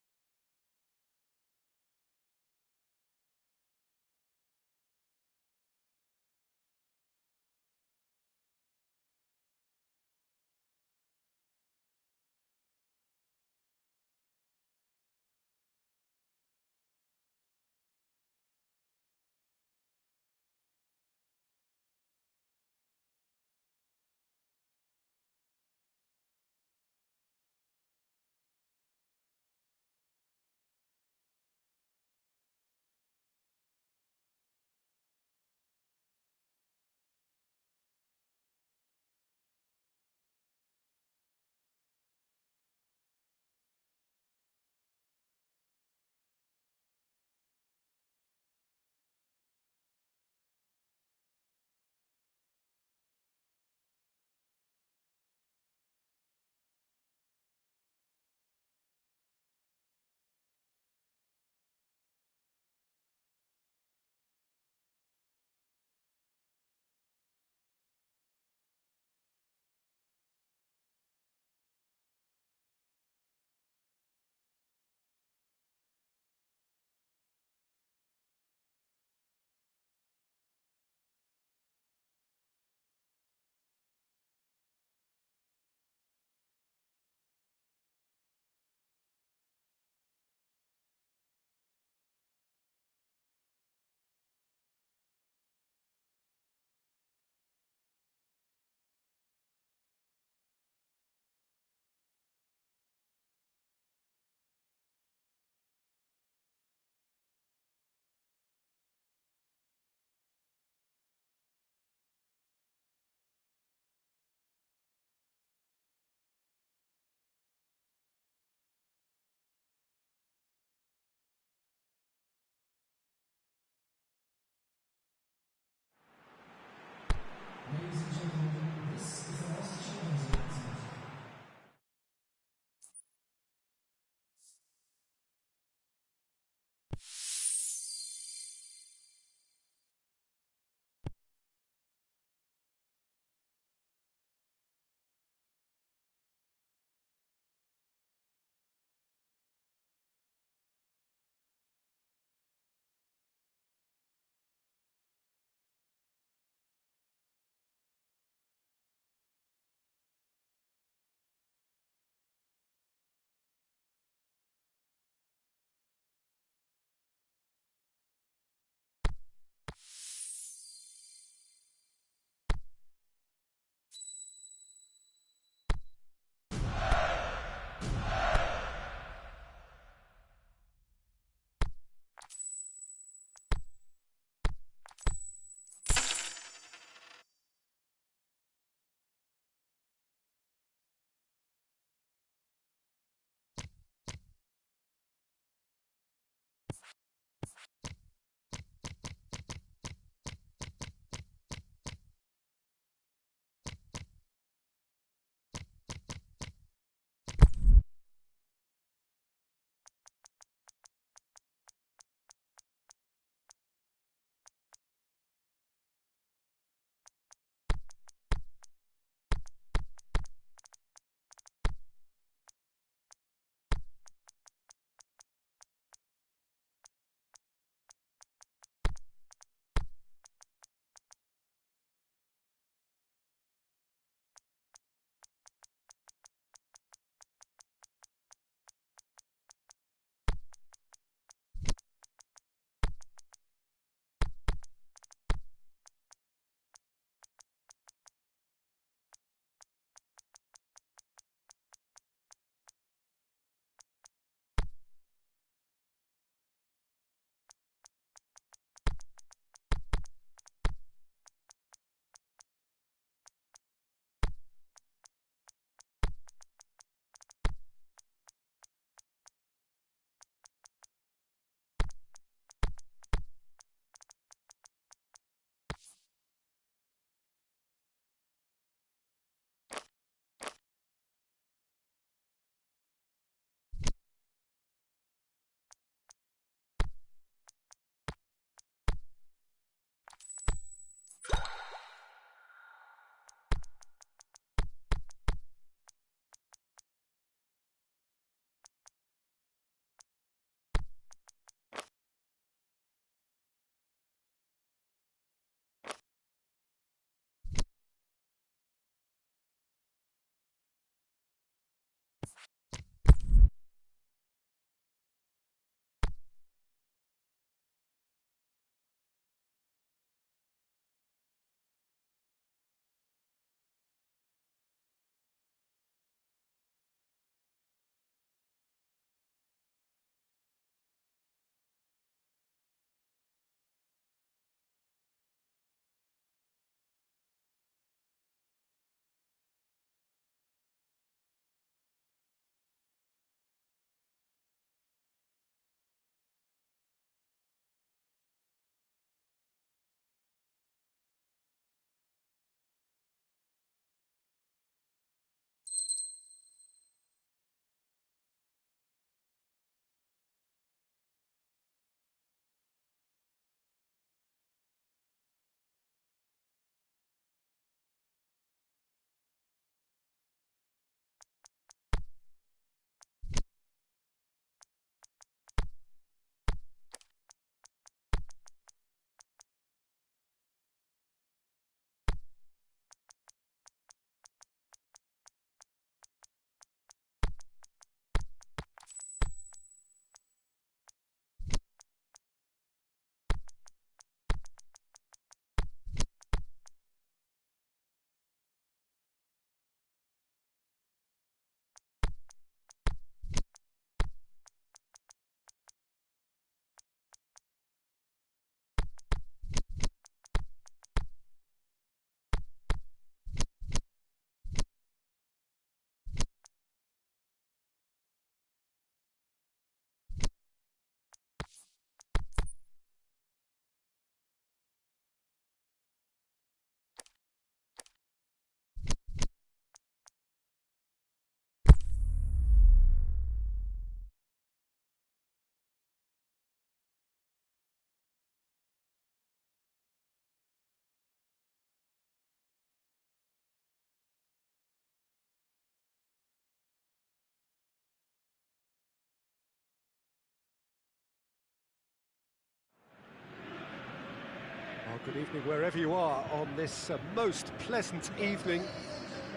Good evening wherever you are on this most pleasant evening.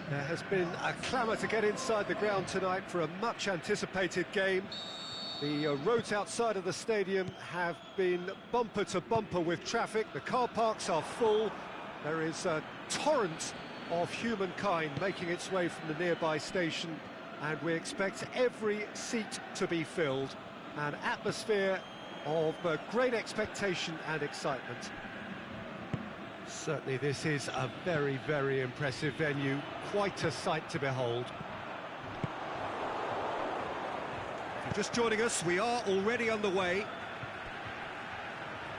There has been a clamour to get inside the ground tonight for a much anticipated game. The roads outside of the stadium have been bumper to bumper with traffic. The car parks are full. There is a torrent of humankind making its way from the nearby station, and we expect every seat to be filled. An atmosphere of great expectation and excitement. Certainly this is a very, very impressive venue, quite a sight to behold. If you're just joining us, we are already underway.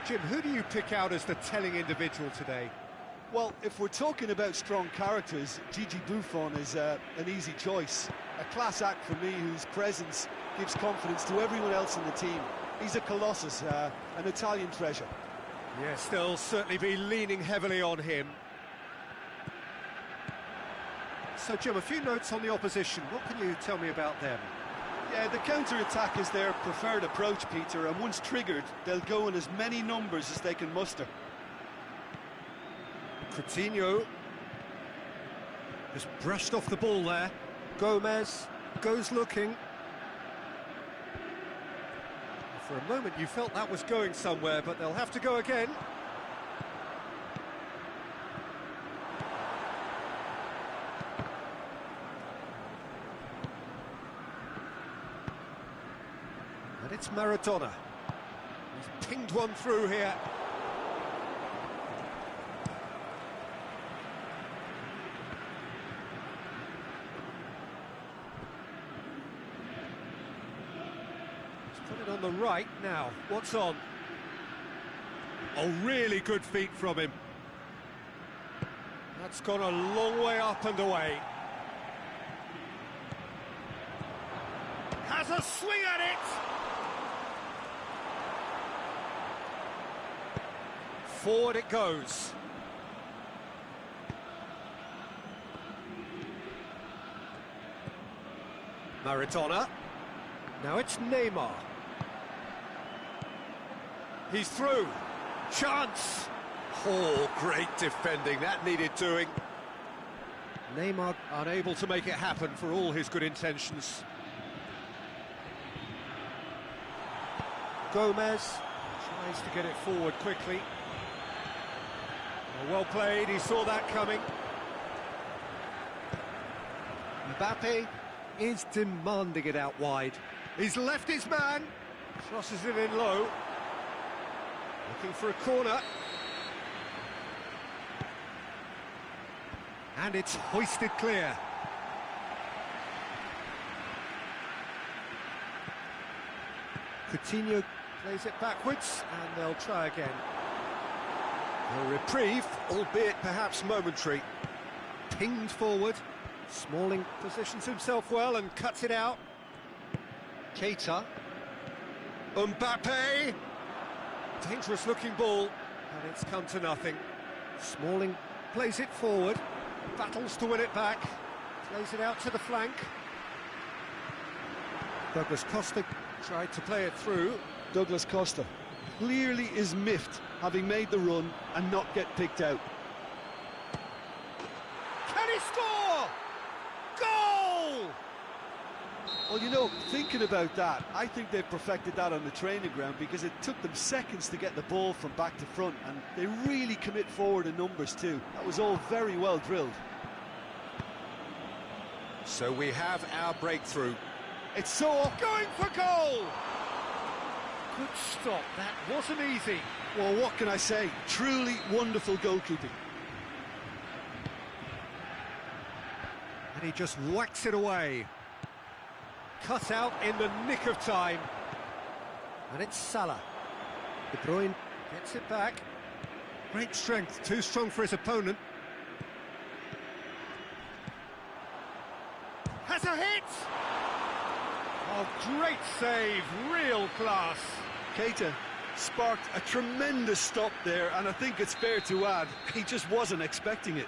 Jim, who do you pick out as the telling individual today? Well, if we're talking about strong characters, Gigi Buffon is an easy choice. A class act for me, whose presence gives confidence to everyone else in the team. He's a colossus, an Italian treasure. Yes, they'll certainly be leaning heavily on him. So, Jim, a few notes on the opposition. What can you tell me about them? Yeah, the counter-attack is their preferred approach, Peter, and once triggered, they'll go in as many numbers as they can muster. Coutinho just brushed off the ball there. Gomez goes looking. For a moment you felt that was going somewhere, but they'll have to go again. And it's Maradona. He's pinged one through here. Put it on the right now. What's on? Oh, really good feet from him. That's gone a long way up and away. Has a swing at it! Forward it goes. Maradona. Now it's Neymar. He's through. Chance! Oh, great defending. That needed doing. Neymar unable to make it happen for all his good intentions. Gomez tries to get it forward quickly. Well played, he saw that coming. Mbappe is demanding it out wide. He's left his man. Crosses it in low. Looking for a corner. And it's hoisted clear. Coutinho plays it backwards, and they'll try again. A reprieve, albeit perhaps momentary. Pinged forward. Smalling positions himself well and cuts it out. Keita. Mbappe. Dangerous looking ball, and it's come to nothing. Smalling plays it forward, battles to win it back, plays it out to the flank. Douglas Costa tried to play it through. Douglas Costa clearly is miffed, having made the run and not get picked out. Can he score? Goal! Well, you know, thinking about that, I think they've perfected that on the training ground, because it took them seconds to get the ball from back to front, and they really commit forward in numbers too. That was all very well drilled. So we have our breakthrough. It's so off. Going for goal! Good stop, that wasn't easy. Well, what can I say? Truly wonderful goalkeeping. And he just whacks it away. Cut out in the nick of time. And it's Salah. De Bruyne gets it back. Great strength, too strong for his opponent. Has a hit! Oh, great save, real class. Keita sparked a tremendous stop there, and I think it's fair to add, he just wasn't expecting it.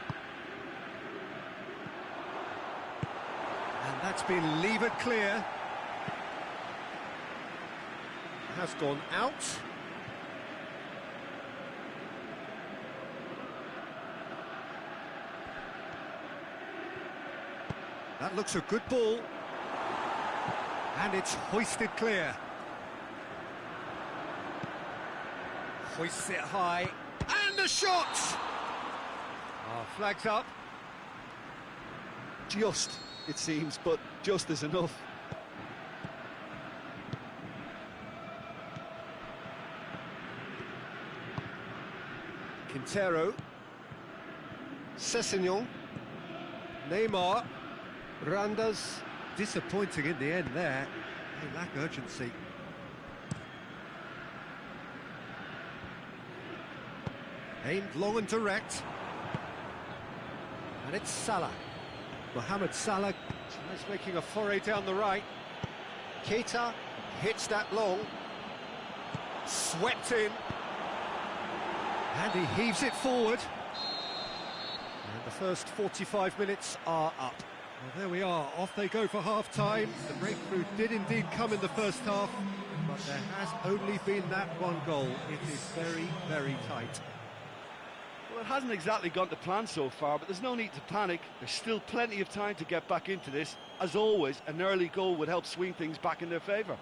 And that's been levered clear. Has gone out. That looks a good ball. And it's hoisted clear. Hoists it high. And the shot! Oh, flags up. Just, it seems, but just is enough. Quintero. Sessegnon. Neymar. Randas. Disappointing in the end there. They lack urgency. Aimed long and direct. And it's Salah. Mohamed Salah tries making a foray down the right. Keita hits that long. Swept in. And he heaves it forward. And the first 45 minutes are up. Well, there we are. Off they go for half-time. The breakthrough did indeed come in the first half, but there has only been that one goal. It is very, very tight. Well, it hasn't exactly gone to plan so far, but there's no need to panic. There's still plenty of time to get back into this. As always, an early goal would help swing things back in their favour.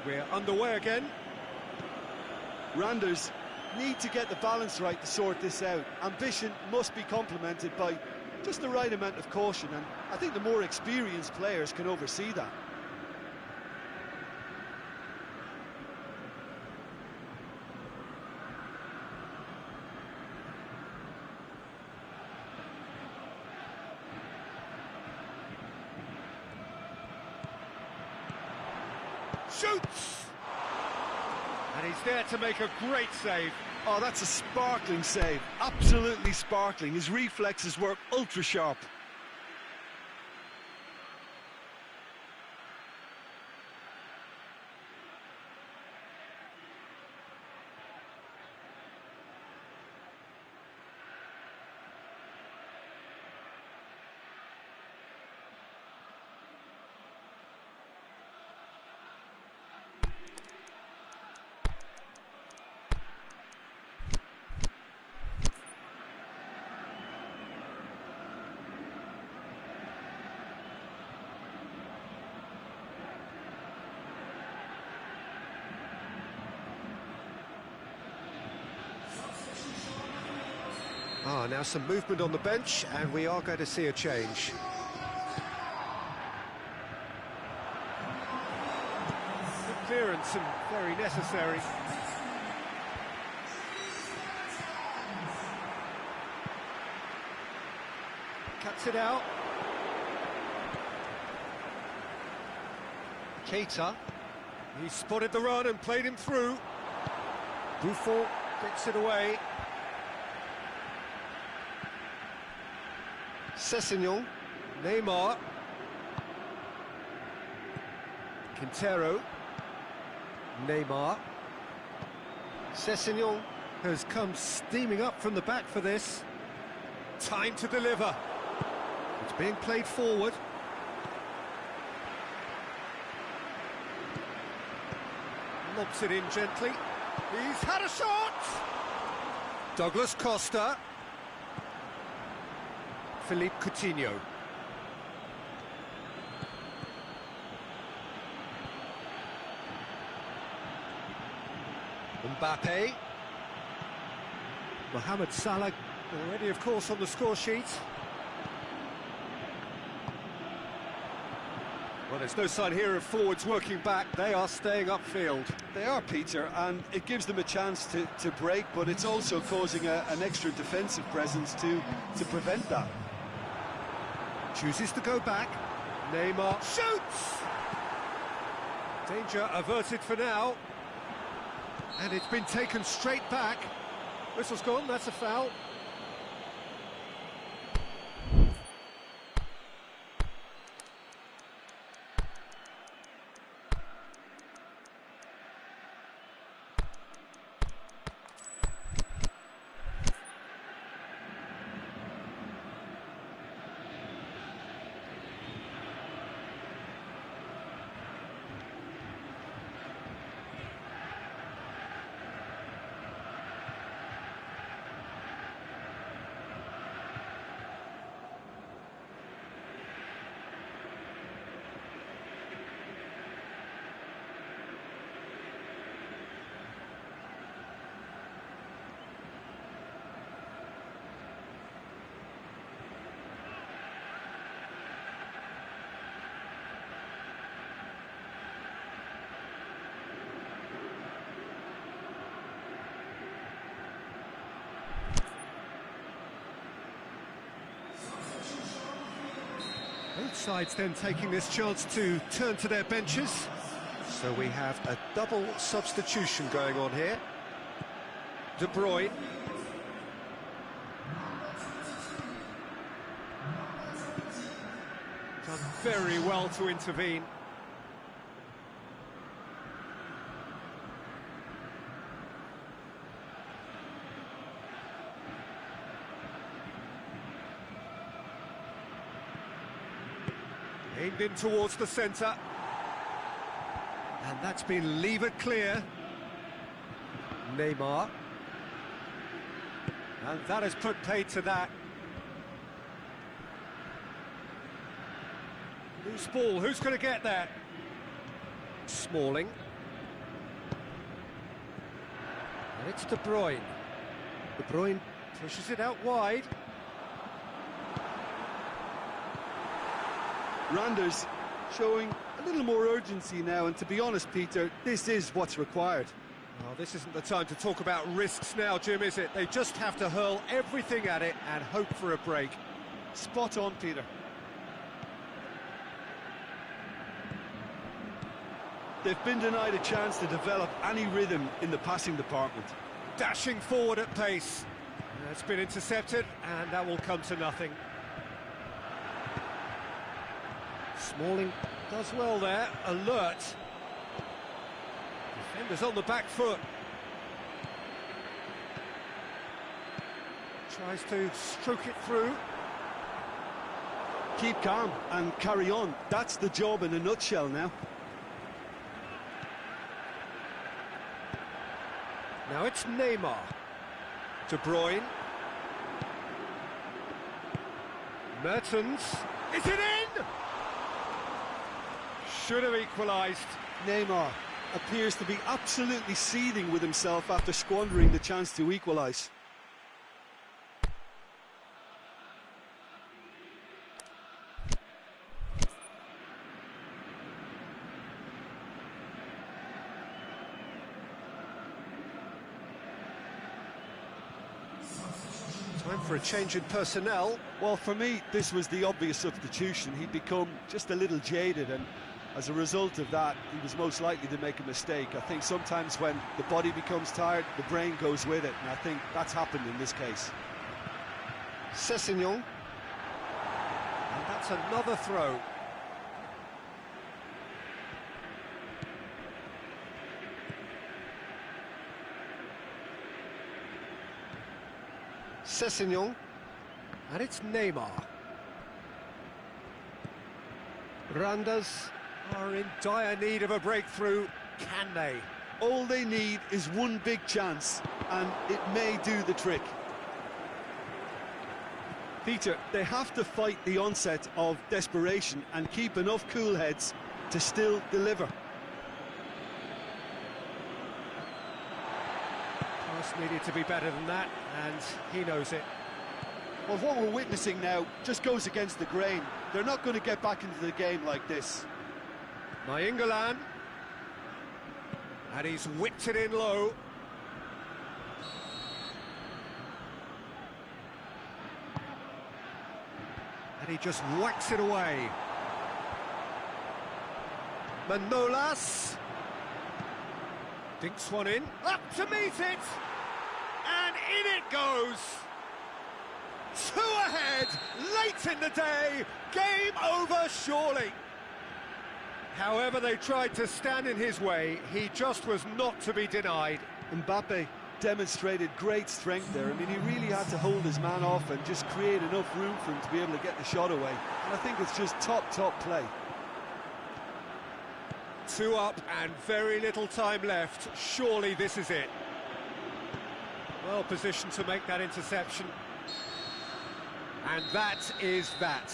We're underway again. Randers need to get the balance right to sort this out. Ambition must be complemented by just the right amount of caution, and I think the more experienced players can oversee that. Shoots! And he's there to make a great save. Oh, that's a sparkling save. Absolutely sparkling. His reflexes work ultra sharp. Now some movement on the bench, and we are going to see a change. Good clearance and very necessary. Cuts it out. Keita. He spotted the run and played him through. Buffon gets it away. Sessegnon, Neymar, Quintero, Neymar. Sessegnon has come steaming up from the back for this. Time to deliver. It's being played forward. Lobs it in gently. He's had a shot! Douglas Costa. Philippe Coutinho. Mbappe. Mohamed Salah already, of course, on the score sheet. Well, there's no sign here of forwards working back. They are staying upfield. They are, Peter, and it gives them a chance to break, but it's also causing an extra defensive presence to prevent that. Chooses to go back. Neymar shoots! Danger averted for now. And it's been taken straight back. Whistle's gone, that's a foul. Both sides then taking this chance to turn to their benches. So we have a double substitution going on here. De Bruyne. Done very well to intervene. Aimed in towards the centre. And that's been levered clear. Neymar. And that has put paid to that. Loose ball, who's going to get that? Smalling. And it's De Bruyne. De Bruyne pushes it out wide. Randers showing a little more urgency now, and to be honest, Peter, this is what's required. Well, this isn't the time to talk about risks now, Jim, is it? They just have to hurl everything at it and hope for a break. Spot on, Peter. They've been denied a chance to develop any rhythm in the passing department. Dashing forward at pace. That's been intercepted, and that will come to nothing. Smalling does well there, alert. Defenders on the back foot. Tries to stroke it through. Keep calm and carry on. That's the job in a nutshell now. Now it's Neymar. De Bruyne. Mertens. Is it in? Should have equalised. Neymar appears to be absolutely seething with himself after squandering the chance to equalise. Time for a change in personnel. Well, for me, this was the obvious substitution. He'd become just a little jaded, and as a result of that, he was most likely to make a mistake. I think sometimes when the body becomes tired, the brain goes with it, and I think that's happened in this case. Sessegnon. And that's another throw. Sessegnon. And it's Neymar. Randers are in dire need of a breakthrough. Can they? All they need is one big chance, and it may do the trick. Peter, they have to fight the onset of desperation and keep enough cool heads to still deliver. Cross needed to be better than that, and he knows it. Well, what we're witnessing now just goes against the grain. They're not going to get back into the game like this. Nainggolan. And he's whipped it in low. And he just whacks it away. Manolas. Dinks one in. Up to meet it. And in it goes. 2 ahead, late in the day, game over surely. However they tried to stand in his way, he just was not to be denied. Mbappe demonstrated great strength there. I mean, he really had to hold his man off and just create enough room for him to be able to get the shot away. And I think it's just top play. 2 up and very little time left. Surely this is it. Well positioned to make that interception. And that is that.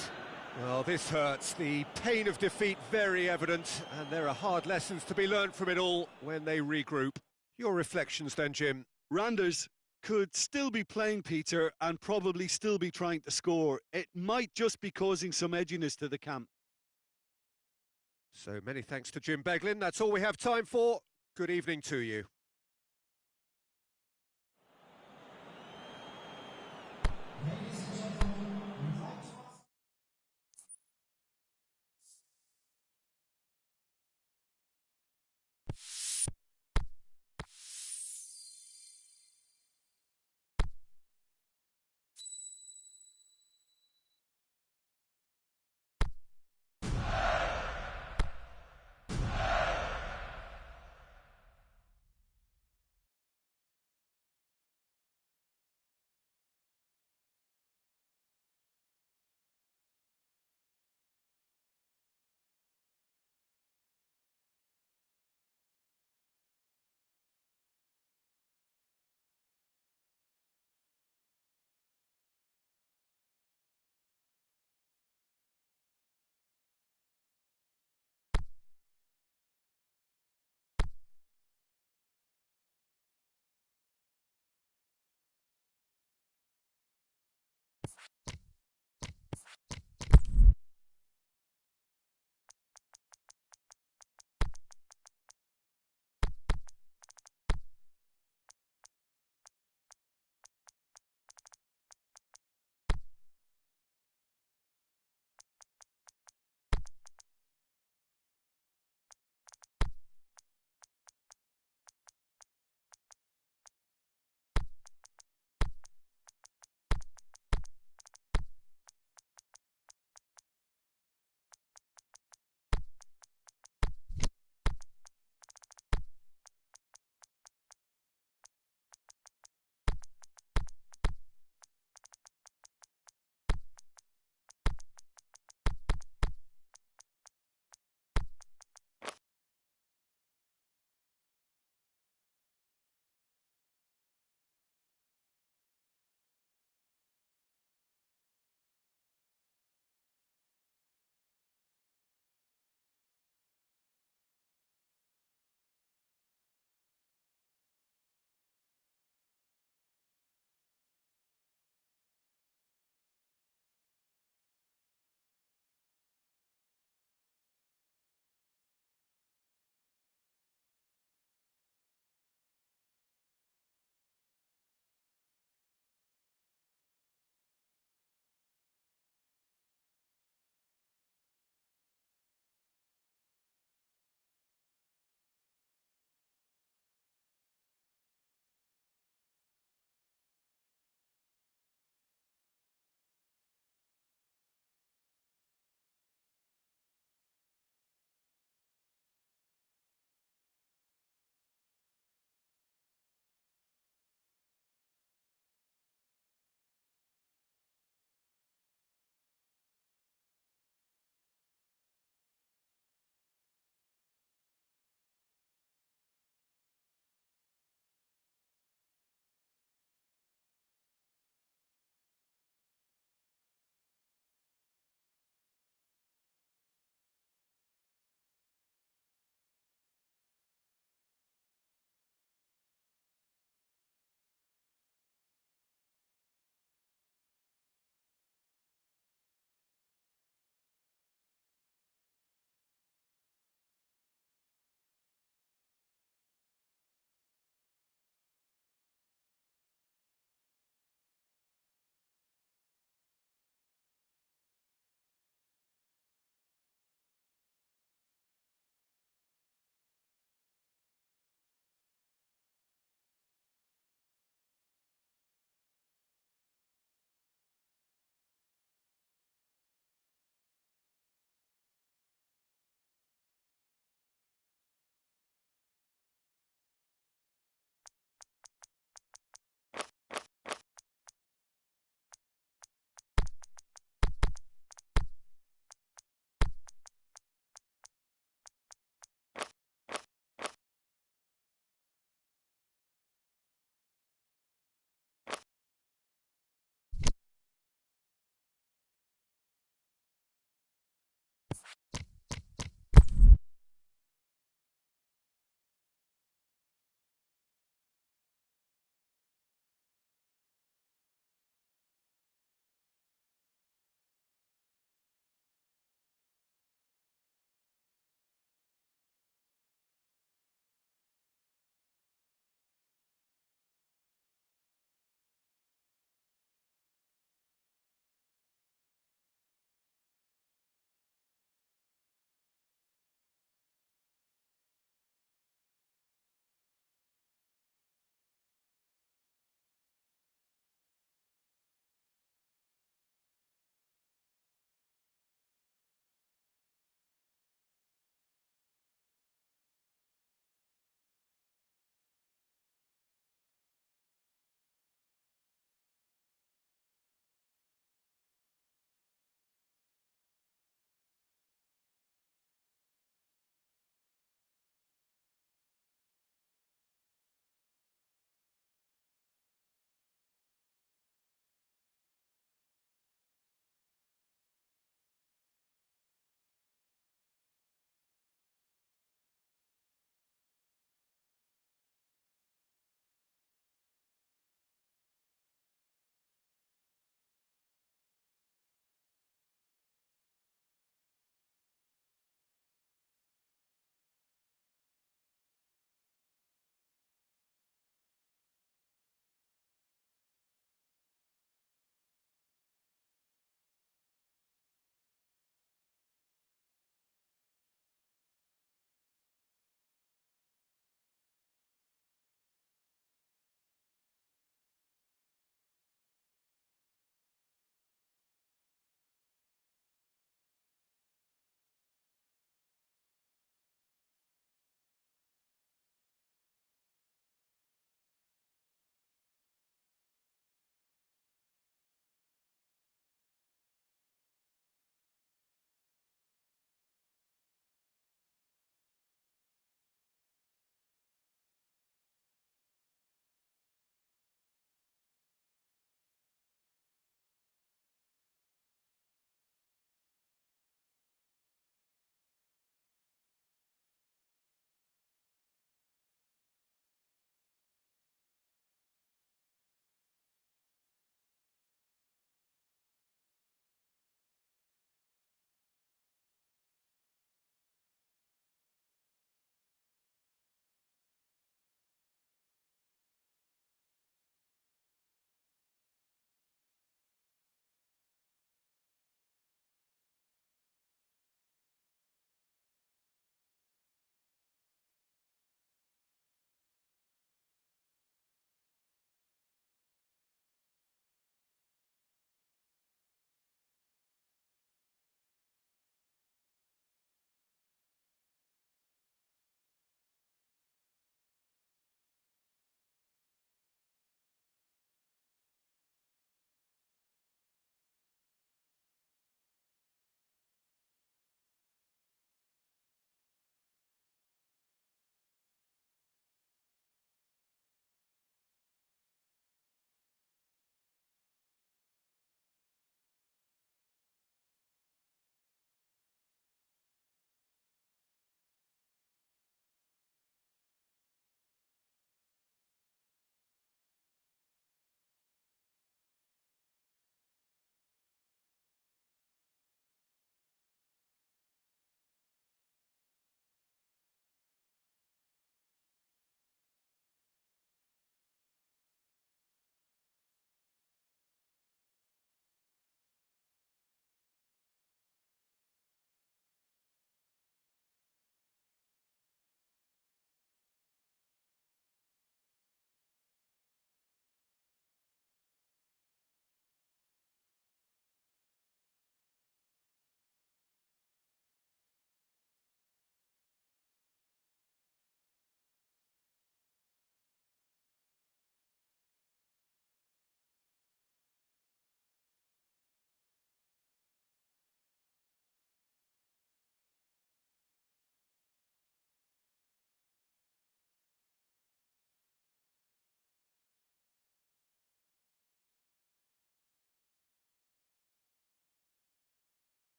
Well, this hurts. The pain of defeat very evident, and there are hard lessons to be learned from it all when they regroup. Your reflections then, Jim? Randers could still be playing, Peter, and probably still be trying to score. It might just be causing some edginess to the camp. So many thanks to Jim Beglin. That's all we have time for. Good evening to you.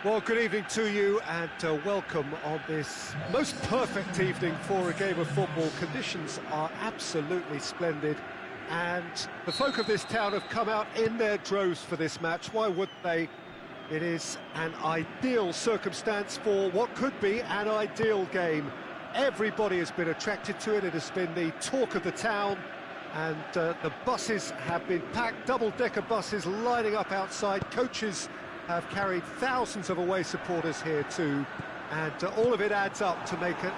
Well, good evening to you and welcome on this most perfect evening for a game of football. Conditions are absolutely splendid and the folk of this town have come out in their droves for this match. Why would they? It is an ideal circumstance for what could be an ideal game. Everybody has been attracted to it. It has been the talk of the town and the buses have been packed, double-decker buses lining up outside. Coaches have carried thousands of away supporters here too, and all of it adds up to make a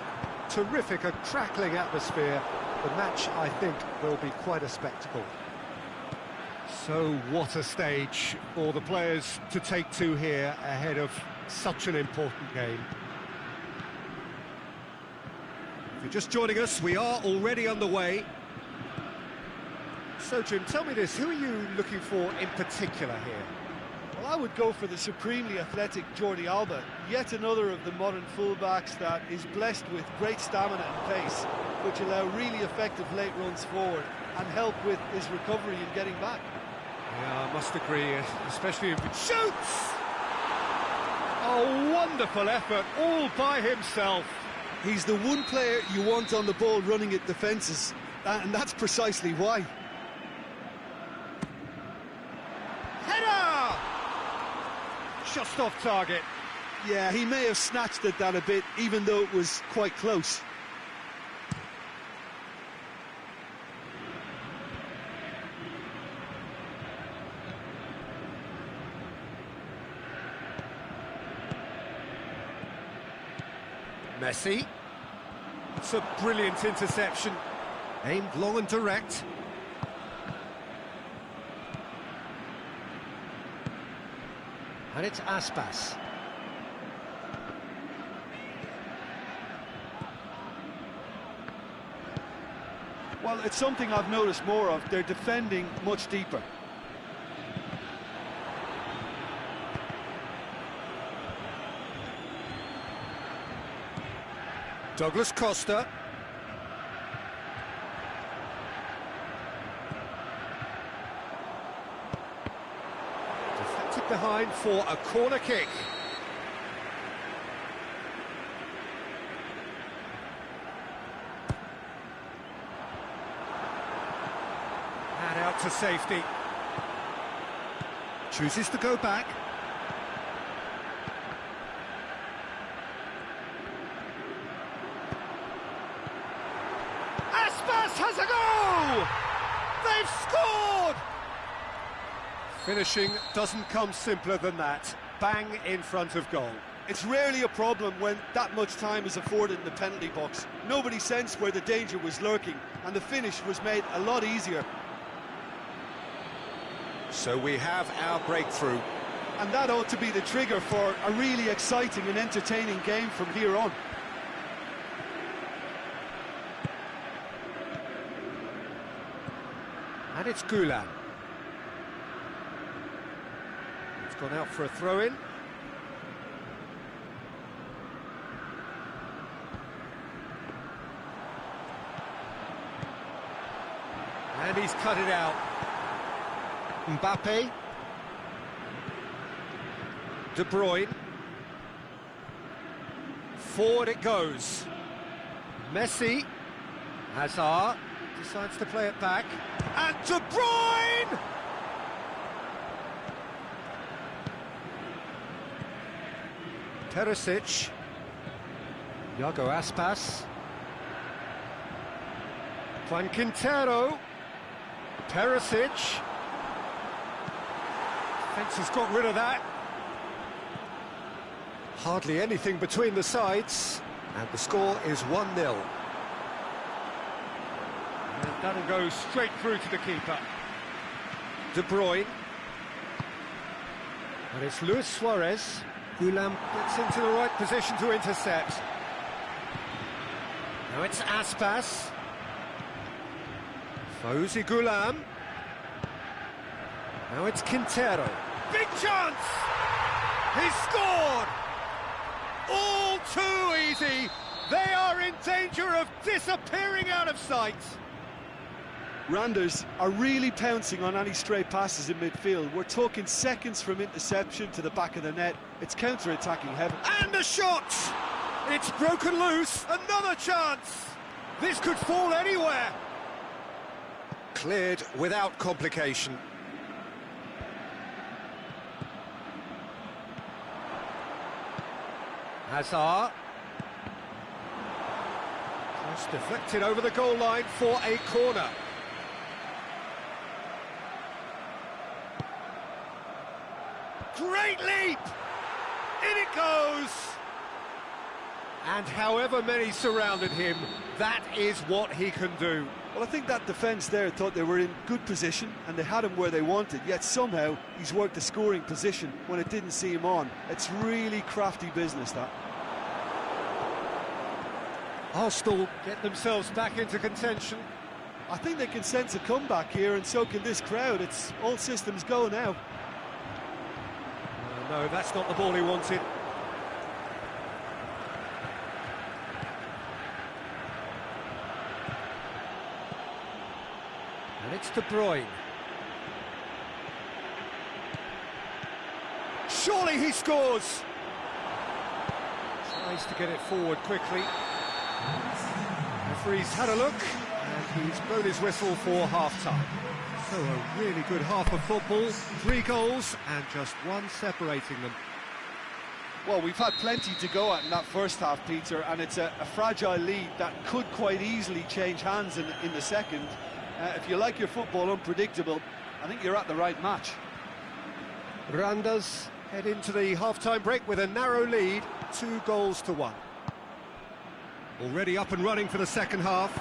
terrific, a crackling atmosphere. The match, I think, will be quite a spectacle. So what a stage for the players to take to here ahead of such an important game. If you're just joining us, we are already on the way. So Jim, tell me this, who are you looking for in particular here? Well, I would go for the supremely athletic Jordi Alba, yet another of the modern fullbacks that is blessed with great stamina and pace, which allow really effective late runs forward and help with his recovery and getting back. Yeah, I must agree, especially if it shoots! A wonderful effort, all by himself. He's the one player you want on the ball running at defences, and that's precisely why. Header! Just off target. Yeah, he may have snatched at that a bit, even though it was quite close. Messi. It's a brilliant interception. Aimed long and direct. And it's Aspas. Well, it's something I've noticed more of. They're defending much deeper. Douglas Costa. Deflected behind for a corner kick. And out to safety. Chooses to go back. Has a goal! They've scored! Finishing doesn't come simpler than that. Bang in front of goal. It's rarely a problem when that much time is afforded in the penalty box. Nobody sensed where the danger was lurking, and the finish was made a lot easier. So we have our breakthrough. And that ought to be the trigger for a really exciting and entertaining game from here on. And it's Gulam. It's gone out for a throw-in. And he's cut it out. Mbappe. De Bruyne. Forward it goes. Messi. Hazard. Decides to play it back. And De Bruyne! Perisic. Iago Aspas. Juan Quintero. Perisic. Defence has got rid of that. Hardly anything between the sides. And the score is 1-0. And that'll go straight through to the keeper. De Bruyne. And it's Luis Suarez. Gulam gets into the right position to intercept. Now it's Aspas. Fauzi Gulam. Now it's Quintero. Big chance! He's scored! All too easy! They are in danger of disappearing out of sight. Randers are really pouncing on any stray passes in midfield. We're talking seconds from interception to the back of the net. It's counter-attacking heaven. And the shot! It's broken loose. Another chance. This could fall anywhere. Cleared without complication. Hazard. Just deflected over the goal line for a corner. Great leap! In it goes! And however many surrounded him, that is what he can do. Well, I think that defence there thought they were in good position and they had him where they wanted, yet somehow he's worked the scoring position when it didn't see him on. It's really crafty business, that. Arsenal get themselves back into contention. I think they can sense a comeback here, and so can this crowd. It's all systems go now. No, that's not the ball he wanted. And it's De Bruyne. Surely he scores! Tries to get it forward quickly. Referee's had a look, and he's blown his whistle for half-time. So a really good half of football, 3 goals, and just one separating them. Well, we've had plenty to go at in that first half, Peter, and it's a fragile lead that could quite easily change hands in the second. If you like your football unpredictable, I think you're at the right match. Randers head into the half-time break with a narrow lead, 2-1. Already up and running for the second half.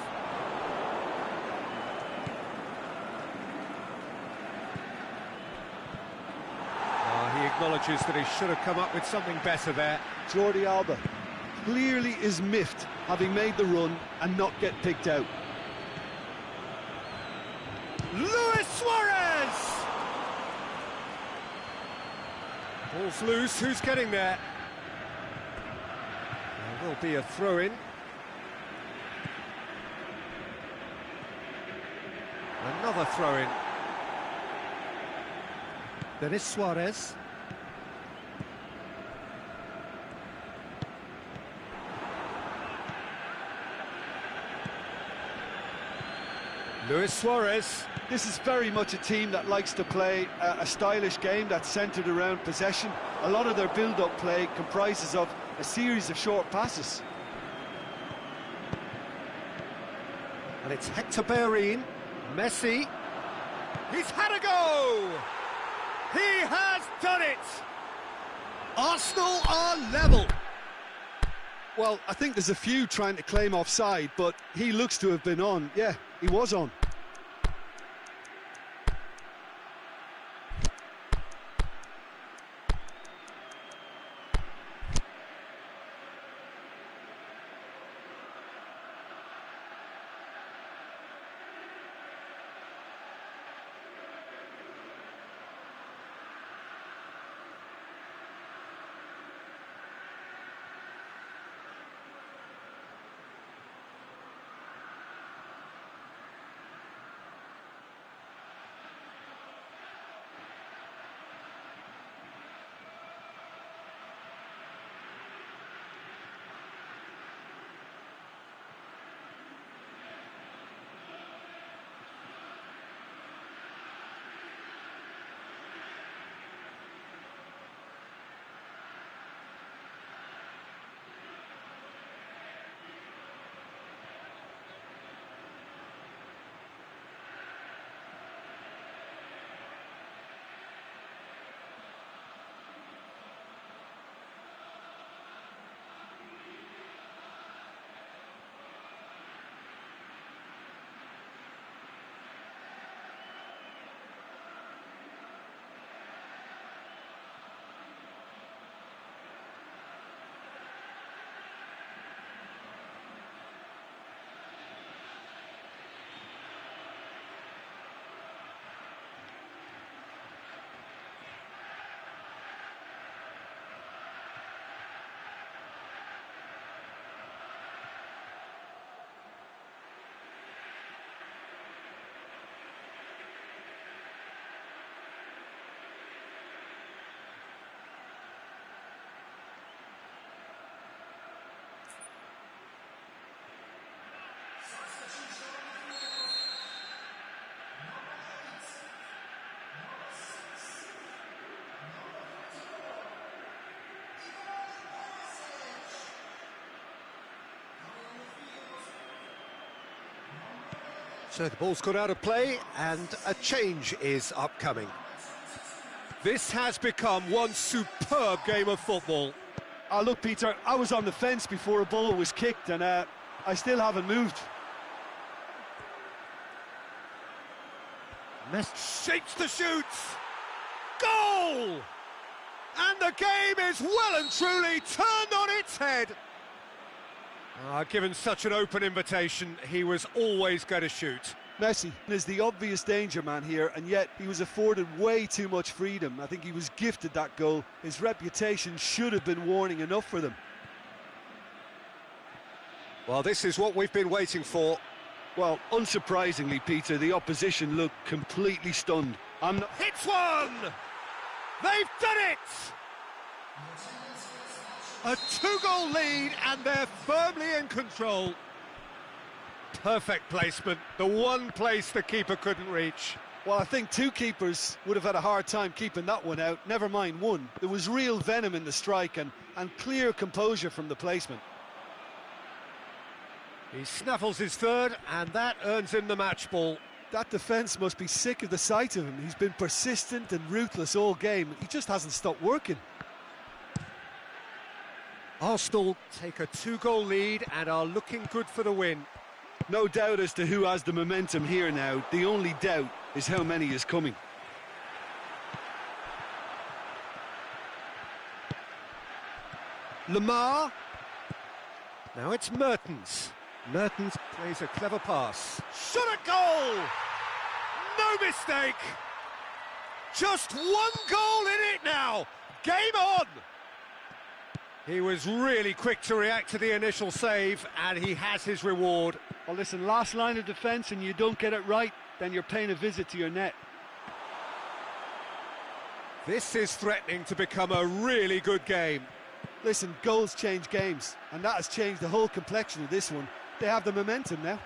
He acknowledges that he should have come up with something better there. Jordi Alba clearly is miffed having made the run and not get picked out. Luis Suarez! Ball's loose, who's getting there? There will be a throw-in. Another throw-in. Luis Suarez. Luis Suarez. This is very much a team that likes to play a stylish game that's centred around possession. A lot of their build-up play comprises of a series of short passes. And it's Hector Bellerin. Messi. He's had a go! He has done it! Arsenal are level. Well, I think there's a few trying to claim offside, but he looks to have been on. Yeah, he was on. So the ball's got out of play and a change is upcoming. This has become one superb game of football. Oh, look, Peter, I was on the fence before a ball was kicked, and I still haven't moved. Messi shapes the shoot. Goal! And the game is well and truly turned on its head. Given such an open invitation, he was always going to shoot. Messi is the obvious danger man here, and yet he was afforded way too much freedom. I think he was gifted that goal. His reputation should have been warning enough for them. Well, this is what we've been waiting for. Well, unsurprisingly, Peter, the opposition looked completely stunned. Hits one! They've done it! A two-goal lead, and they're firmly in control. Perfect placement, the one place the keeper couldn't reach. Well, I think two keepers would have had a hard time keeping that one out, never mind one. There was real venom in the strike and clear composure from the placement. He snaffles his third, and that earns him the match ball. That defence must be sick of the sight of him. He's been persistent and ruthless all game. He just hasn't stopped working. Arsenal take a two-goal lead and are looking good for the win. No doubt as to who has the momentum here now. The only doubt is how many is coming. Lamar. Now it's Mertens. Mertens plays a clever pass. Shot at goal! No mistake! Just one goal in it now! Game on! He was really quick to react to the initial save, and he has his reward. Well, listen, last line of defence and you don't get it right, then you're paying a visit to your net. This is threatening to become a really good game. Listen, goals change games, and that has changed the whole complexion of this one. They have the momentum now.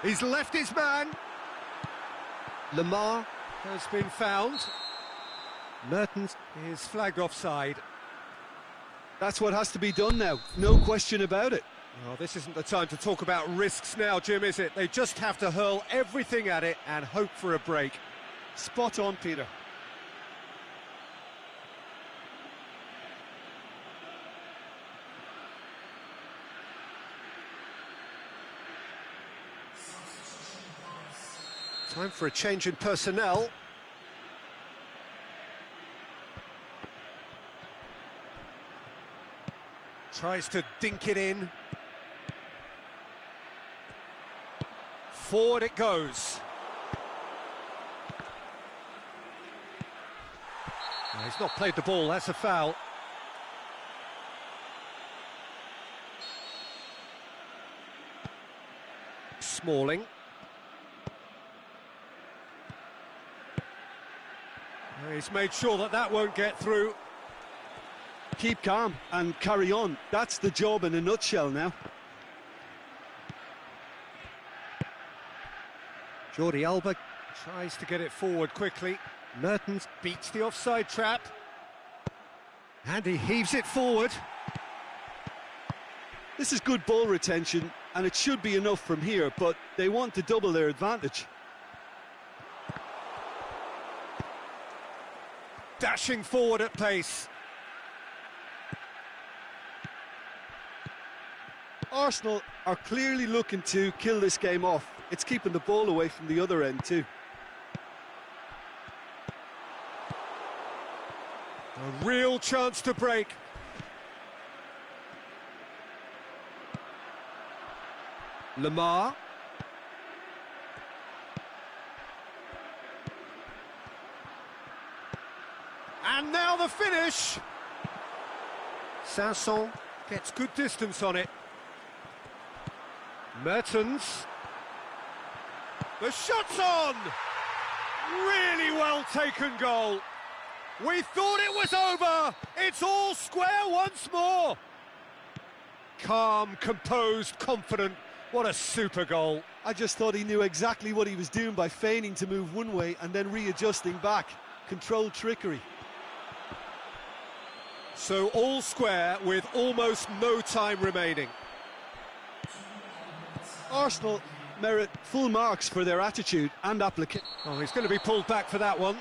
He's left his man. Lamar has been found. Mertens is flagged offside. That's what has to be done now, no question about it. Oh, this isn't the time to talk about risks now, Jim, is it? They just have to hurl everything at it and hope for a break. Spot on, Peter. Time for a change in personnel. Tries to dink it in. Forward it goes. No, he's not played the ball, that's a foul. Smalling. He's made sure that that won't get through. Keep calm and carry on. That's the job in a nutshell now. Jordi Alba tries to get it forward quickly. Mertens beats the offside trap. And he heaves it forward. This is good ball retention, and it should be enough from here, but they want to double their advantage. Dashing forward at pace. Arsenal are clearly looking to kill this game off. It's keeping the ball away from the other end too. A real chance to break. Lamar. And now the finish. Sanson gets good distance on it. Mertens. The shot's on! Really well taken goal. We thought it was over. It's all square once more. calm, composed, confident. What a super goal. I just thought he knew exactly what he was doing by feigning to move one way and then readjusting back. Controlled trickery. So all square with almost no time remaining. Arsenal merit full marks for their attitude and application. Oh, he's going to be pulled back for that one.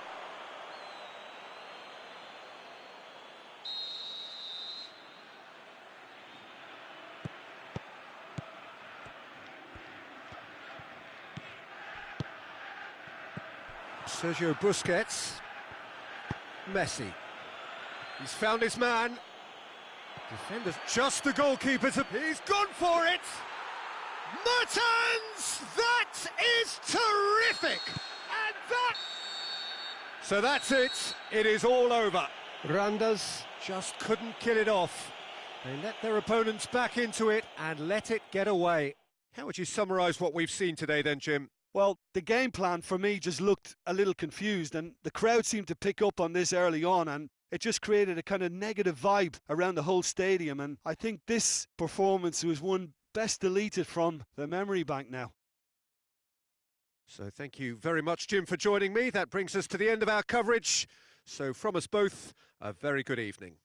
Sergio Busquets. Messi. He's found his man. Defenders, just the goalkeeper's. He's gone for it! Mertens! That is terrific! And that... So that's it. It is all over. Randers just couldn't kill it off. They let their opponents back into it and let it get away. How would you summarise what we've seen today then, Jim? Well, the game plan for me just looked a little confused, and the crowd seemed to pick up on this early on, and it just created a kind of negative vibe around the whole stadium. And I think this performance was one best deleted from the memory bank now. So thank you very much, Jim, for joining me. That brings us to the end of our coverage. So from us both, a very good evening.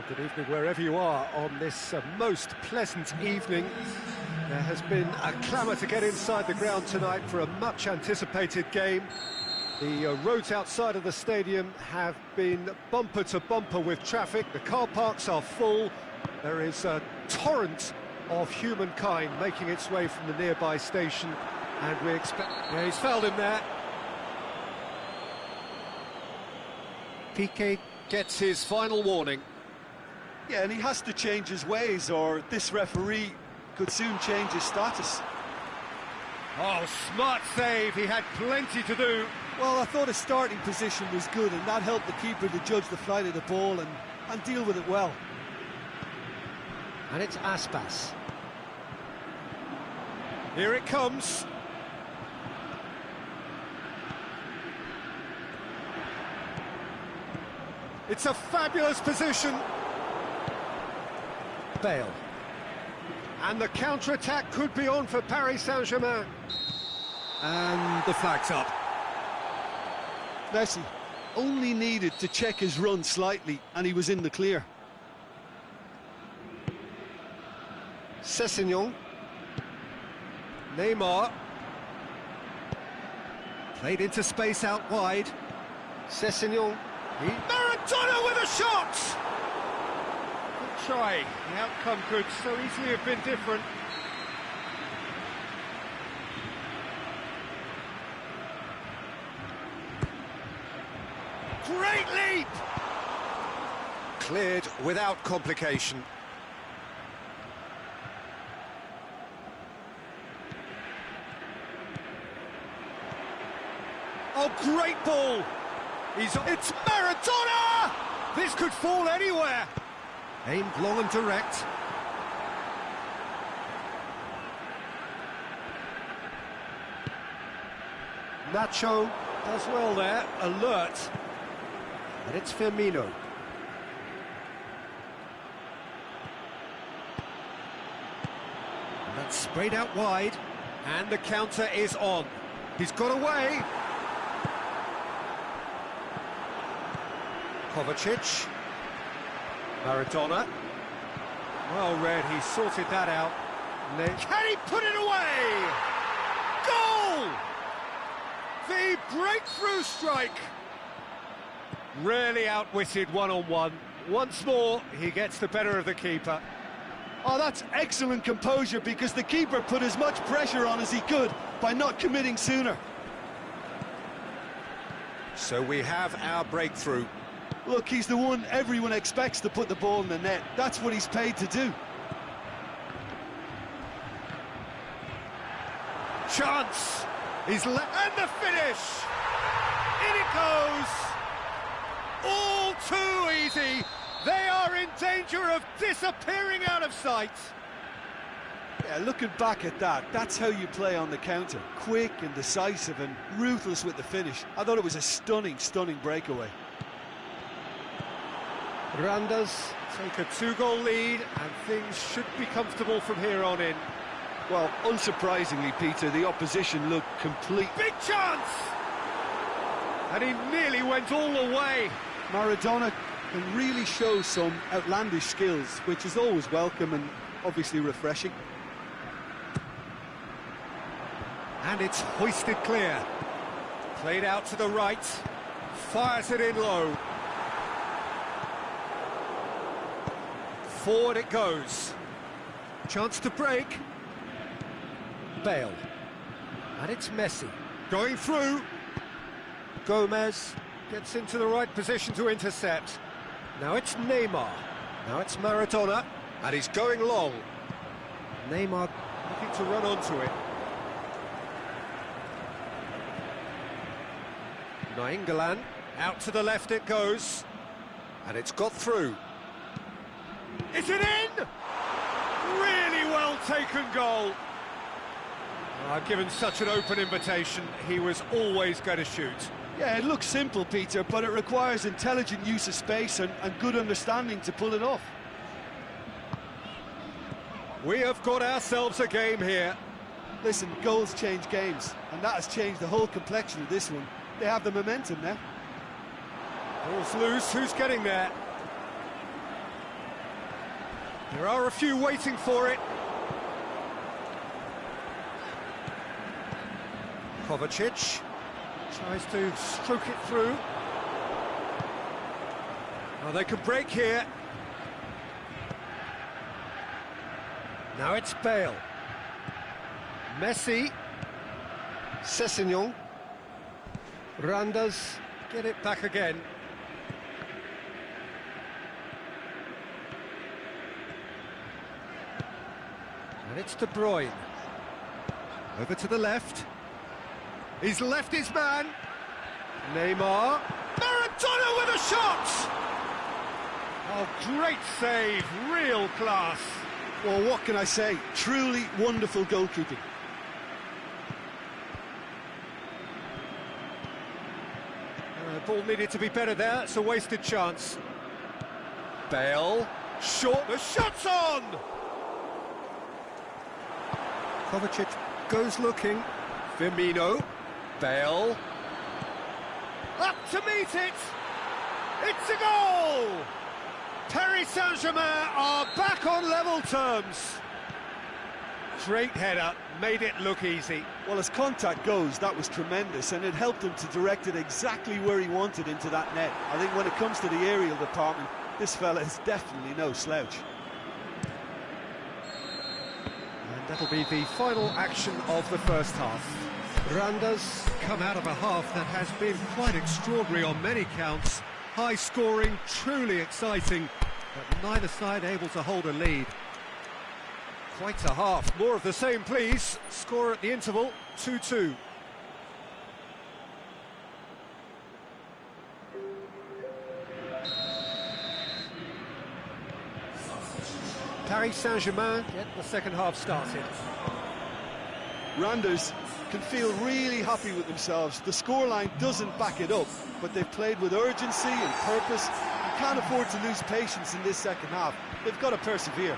Well, good evening wherever you are on this most pleasant evening. There has been a clamour to get inside the ground tonight for a much anticipated game. The roads outside of the stadium have been bumper to bumper with traffic. The car parks are full. There is a torrent of humankind making its way from the nearby station, and we expect... Yeah, he's fouled him there. Piqué gets his final warning. Yeah, and he has to change his ways, or this referee could soon change his status. Oh, smart save, he had plenty to do. Well, I thought his starting position was good, and that helped the keeper to judge the flight of the ball and deal with it well. And it's Aspas. Here it comes. It's a fabulous position. Bale. And the counter-attack could be on for Paris Saint-Germain. And the flag's up. Messi only needed to check his run slightly, and he was in the clear. Sessegnon. Neymar. Played into space out wide. Sessegnon. Maradona with a shot! Good try. The outcome could so easily have been different. Great leap! Cleared without complication. Oh, great ball! It's Maradona! This could fall anywhere. Aimed long and direct. Nacho does well there, alert. And it's Firmino. And that's sprayed out wide. And the counter is on. He's got away. Kovacic. Maradona. Well read, he sorted that out. Can he put it away? Goal! The breakthrough strike. Really outwitted one-on-one. Once more, he gets the better of the keeper. Oh, that's excellent composure, because the keeper put as much pressure on as he could by not committing sooner. So we have our breakthrough. Look, he's the one everyone expects to put the ball in the net. That's what he's paid to do. Chance! And the finish! In it goes! All too easy! They are in danger of disappearing out of sight! Yeah, looking back at that, that's how you play on the counter. Quick and decisive and ruthless with the finish. I thought it was a stunning, stunning breakaway. Randers take a 2-goal lead, and things should be comfortable from here on in. Well, unsurprisingly, Peter, the opposition looked complete. Big chance! And he nearly went all the way. Maradona can really show some outlandish skills, which is always welcome and obviously refreshing. And it's hoisted clear. Played out to the right. Fires it in low. Forward it goes. Chance to break. Bale. And it's Messi. Going through. Gomez gets into the right position to intercept. Now it's Neymar. Now it's Maradona. And he's going long. Neymar looking to run onto it. Nainggolan. Out to the left it goes. And it's got through. Is it in? Really well taken goal. Given such an open invitation, he was always going to shoot. Yeah, it looks simple, Peter, but it requires intelligent use of space and good understanding to pull it off. We have got ourselves a game here. Listen, goals change games, and that has changed the whole complexion of this one. They have the momentum now. Ball's loose, who's getting there? There are a few waiting for it. Kovacic tries to stroke it through. Oh, they could break here. Now it's Bale. Messi. Sessegnon. Randers get it back again. And it's De Bruyne. Over to the left. He's left his man. Neymar. Maradona with a shot! Oh, great save, real class. Well, what can I say? Truly wonderful goalkeeping. Ball needed to be better there, it's a wasted chance. Bale, short, the shot's on! Kovacic goes looking. Firmino, Bale. Up to meet it! It's a goal! Paris Saint-Germain are back on level terms. Great header, made it look easy. Well, as contact goes, that was tremendous, and it helped him to direct it exactly where he wanted into that net. I think when it comes to the aerial department, this fella is definitely no slouch. And that'll be the final action of the first half. Randers come out of a half that has been quite extraordinary on many counts. High scoring, truly exciting, but neither side able to hold a lead. Quite a half. More of the same, please. Score at the interval, 2-2. Paris Saint-Germain get the second half started. Randers can feel really happy with themselves. The scoreline doesn't back it up, but they've played with urgency and purpose. You can't afford to lose patience in this second half. They've got to persevere.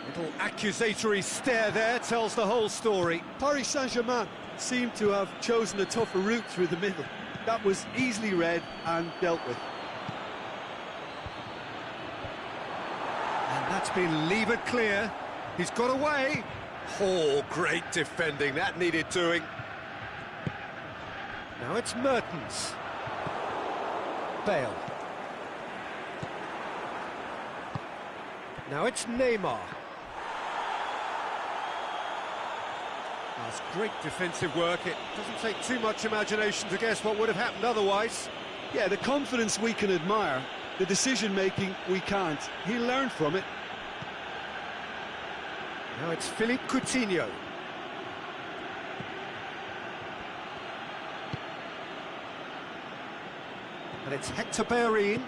Little accusatory stare there tells the whole story. Paris Saint-Germain seem to have chosen a tougher route through the middle. That was easily read and dealt with. And that's been levered clear. He's got away. Oh, great defending. That needed doing. Now it's Mertens. Bale. Now it's Neymar. That's great defensive work. It doesn't take too much imagination to guess what would have happened otherwise. Yeah, the confidence we can admire, the decision-making we can't. He learned from it. Now it's Philippe Coutinho. And it's Hector Bellerin.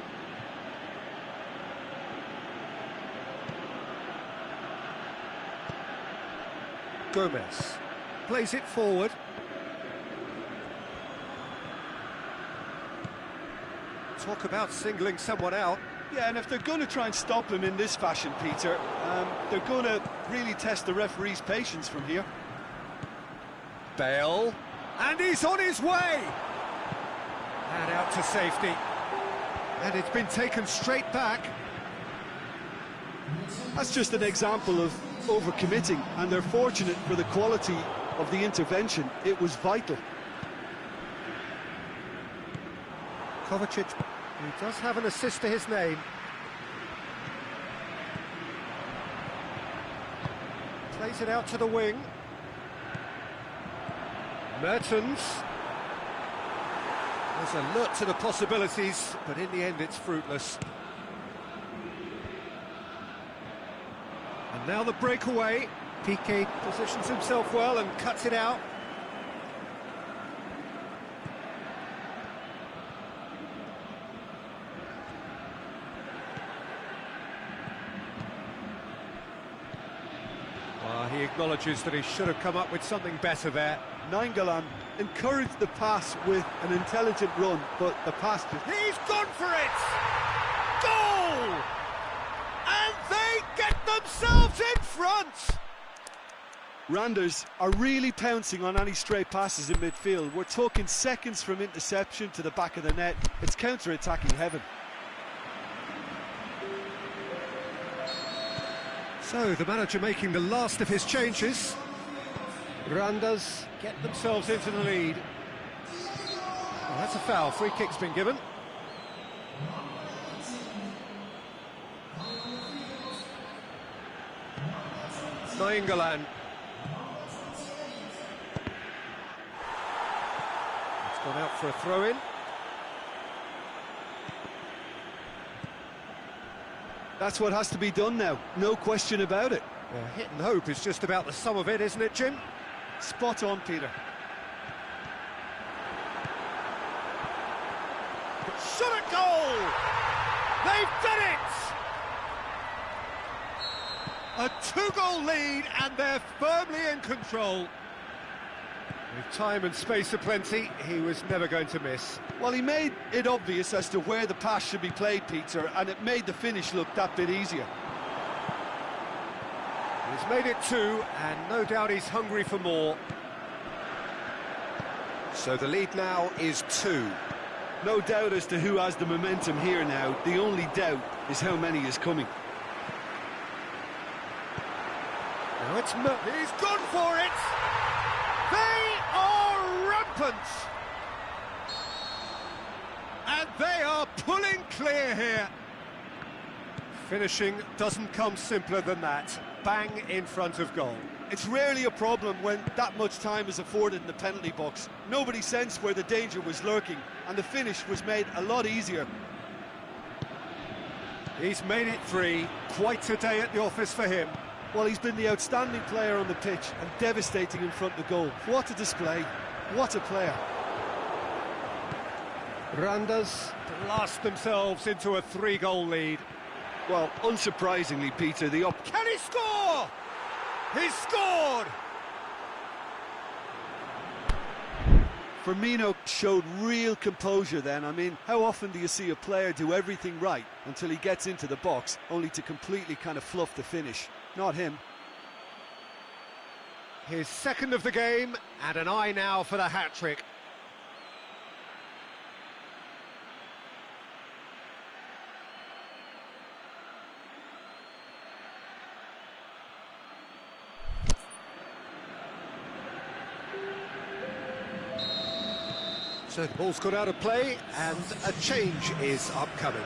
Gomez plays it forward. Talk about singling someone out. Yeah, and if they're going to try and stop him in this fashion, Peter, they're going to really test the referee's patience from here. Bale, and he's on his way! And out to safety. And it's been taken straight back. That's just an example of overcommitting, and they're fortunate for the quality of the intervention. It was vital. Kovacic, who does have an assist to his name. Plays it out to the wing. Mertens. There's alert to the possibilities, but in the end it's fruitless. And now the breakaway. Piqué positions himself well and cuts it out. Well, he acknowledges that he should have come up with something better there. Nainggolan encouraged the pass with an intelligent run, but the pass just... He's gone for it! Goal! And they get themselves in front! Randers are really pouncing on any stray passes in midfield. We're talking seconds from interception to the back of the net. It's counter-attacking heaven. So, the manager making the last of his changes. Randas get themselves into the lead. Oh, that's a foul. Free kick's been given. Nainggolan. It's gone out for a throw-in. That's what has to be done now, no question about it. Well, hit and hope is just about the sum of it, isn't it, Jim? Spot on, Peter. Shot at goal! They've done it! A two-goal lead, and they're firmly in control. With time and space aplenty, he was never going to miss. Well, he made it obvious as to where the pass should be played, Peter, and it made the finish look that bit easier. He's made it two, and no doubt he's hungry for more. So the lead now is 2. No doubt as to who has the momentum here now. The only doubt is how many is coming. Now it's he's gone for it! They are rampant! And they are pulling clear here. Finishing doesn't come simpler than that. Bang in front of goal. It's rarely a problem when that much time is afforded in the penalty box. Nobody sensed where the danger was lurking, and the finish was made a lot easier. He's made it 3. Quite a day at the office for him. Well, he's been the outstanding player on the pitch and devastating in front of the goal. What a display. What a player. Randas blast themselves into a 3-goal lead. Well, unsurprisingly, Peter, Can he score? He scored! Firmino showed real composure then. I mean, how often do you see a player do everything right until he gets into the box, only to completely kind of fluff the finish? Not him. His second of the game, and an eye now for the hat-trick. So the ball's got out of play, and a change is upcoming.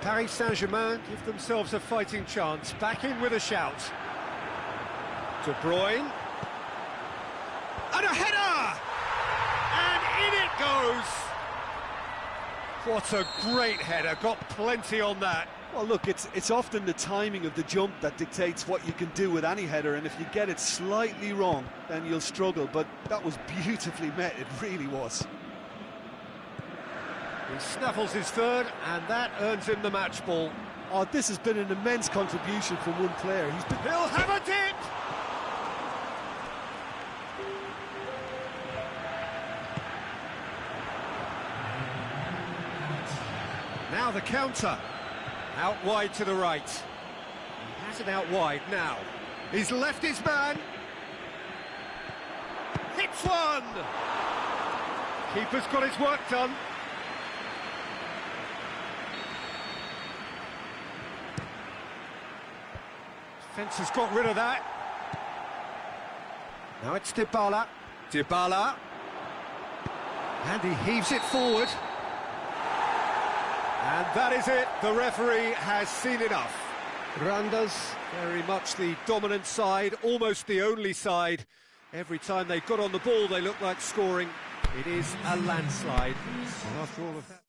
Paris Saint-Germain give themselves a fighting chance. Back in with a shout. De Bruyne. And a header! And in it goes! What a great header, got plenty on that. Well, look, it's often the timing of the jump that dictates what you can do with any header, and if you get it slightly wrong, then you'll struggle, but that was beautifully met, it really was. He snaffles his third, and that earns him the match ball. Oh, this has been an immense contribution from one player. He'll have a dip! Now the counter. Out wide to the right. He has it out wide now. He's left his man. Hits one! Keeper's got his work done. Defence has got rid of that. Now it's Dybala. Dybala. And he heaves it forward. And that is it. The referee has seen enough. Randas, very much the dominant side, almost the only side. Every time they got on the ball, they looked like scoring. It is a landslide. And after all of that...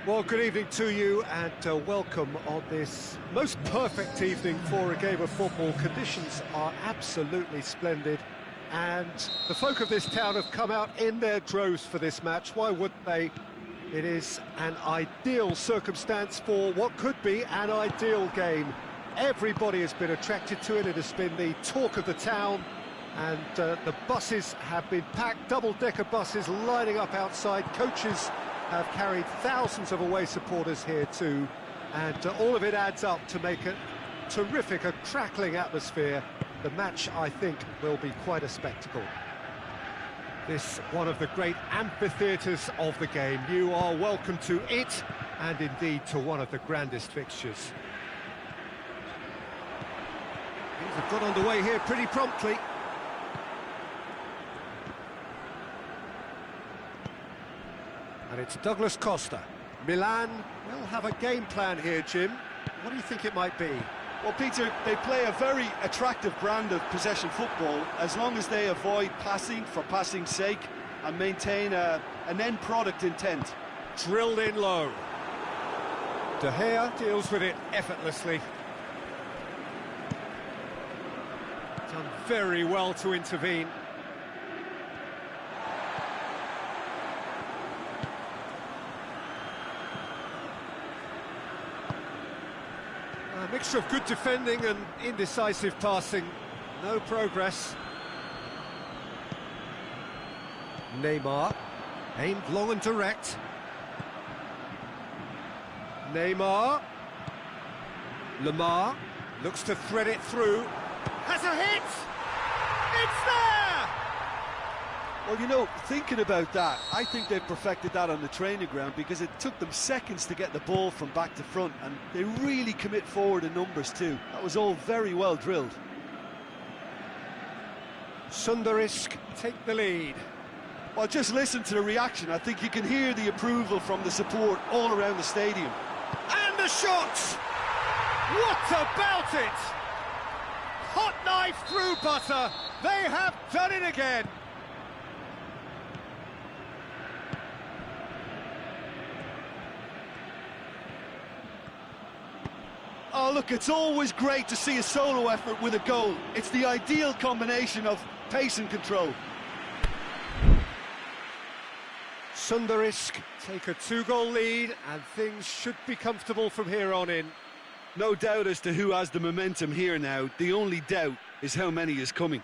Well, good evening to you and welcome on this most perfect evening for a game of football. Conditions are absolutely splendid and the folk of this town have come out in their droves for this match. Why wouldn't they? It is an ideal circumstance for what could be an ideal game. Everybody has been attracted to it. It has been the talk of the town, and the buses have been packed, double-decker buses lining up outside. Coaches have carried thousands of away supporters here too, and all of it adds up to make a terrific, a crackling atmosphere. The match, I think, will be quite a spectacle. This one of the great amphitheatres of the game. You are welcome to it, and indeed to one of the grandest fixtures. Things have got underway here pretty promptly. And it's Douglas Costa. Milan will have a game plan here, Jim. What do you think it might be? Well, Peter, they play a very attractive brand of possession football as long as they avoid passing for passing's sake and maintain an end product intent. Drilled in low. De Gea deals with it effortlessly. Done very well to intervene. A mixture of good defending and indecisive passing. No progress. Neymar, aimed long and direct. Neymar. Lamar looks to thread it through. Has a hit! It's there! Well, you know, thinking about that, I think they've perfected that on the training ground because it took them seconds to get the ball from back to front, and they really commit forward in numbers too. That was all very well drilled. Sundarisk take the lead. Well, just listen to the reaction. I think you can hear the approval from the support all around the stadium. And the shot! What about it? Hot knife through butter. They have done it again. Oh, look, it's always great to see a solo effort with a goal. It's the ideal combination of pace and control. Sunderrisk take a 2-goal lead, and things should be comfortable from here on in. No doubt as to who has the momentum here now. The only doubt is how many is coming.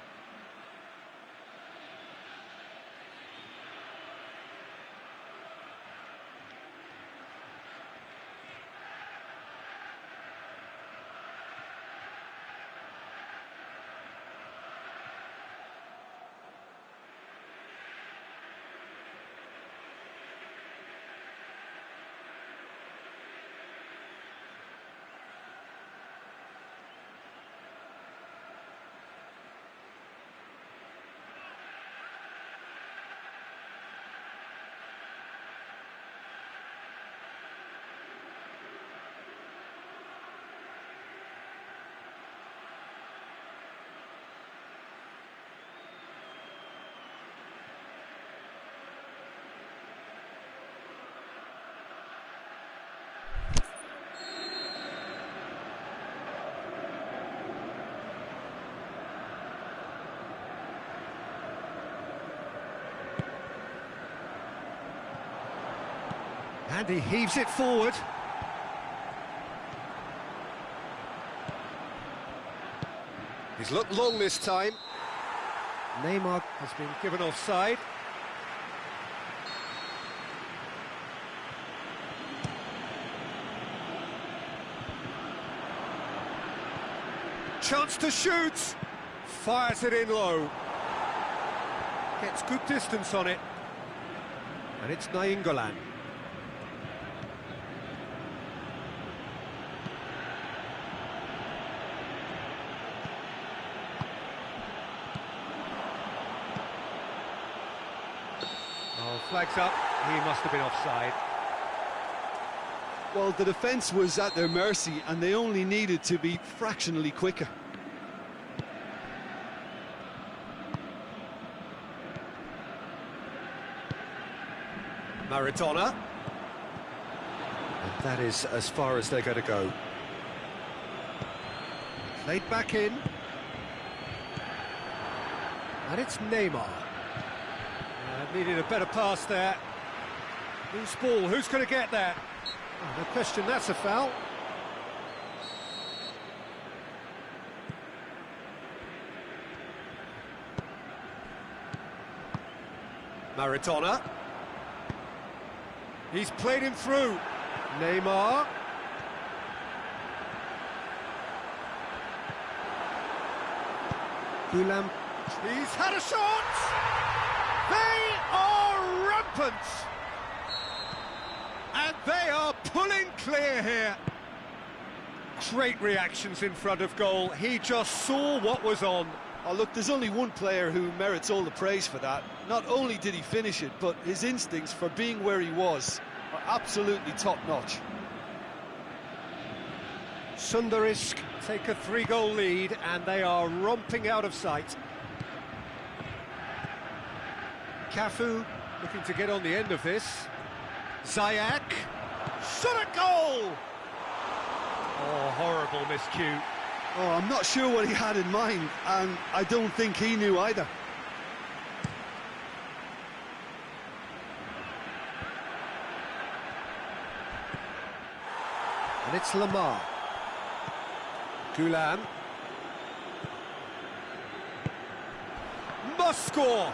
And he heaves it forward. He's looked long this time. Neymar has been given offside. Chance to shoot. Fires it in low. Gets good distance on it. And it's Nainggolan. Oh, flags up. He must have been offside. Well, the defence was at their mercy and they only needed to be fractionally quicker. Maradona. And that is as far as they're going to go. Played back in. And it's Neymar. Needed a better pass there. Loose ball, who's going to get that? Oh, no question, that's a foul. Maradona. He's played him through. Neymar. Gulam. He's had a shot! They are rampant! And they are pulling clear here. Great reactions in front of goal. He just saw what was on. Oh, look, there's only one player who merits all the praise for that. Not only did he finish it, but his instincts for being where he was are absolutely top-notch. Sunderrisk take a 3-goal lead, and they are romping out of sight. Cafu looking to get on the end of this. Ziyech. Shot at goal! Oh, horrible miscue. Oh, I'm not sure what he had in mind, and I don't think he knew either. And it's Lamar. Gulam. Must score!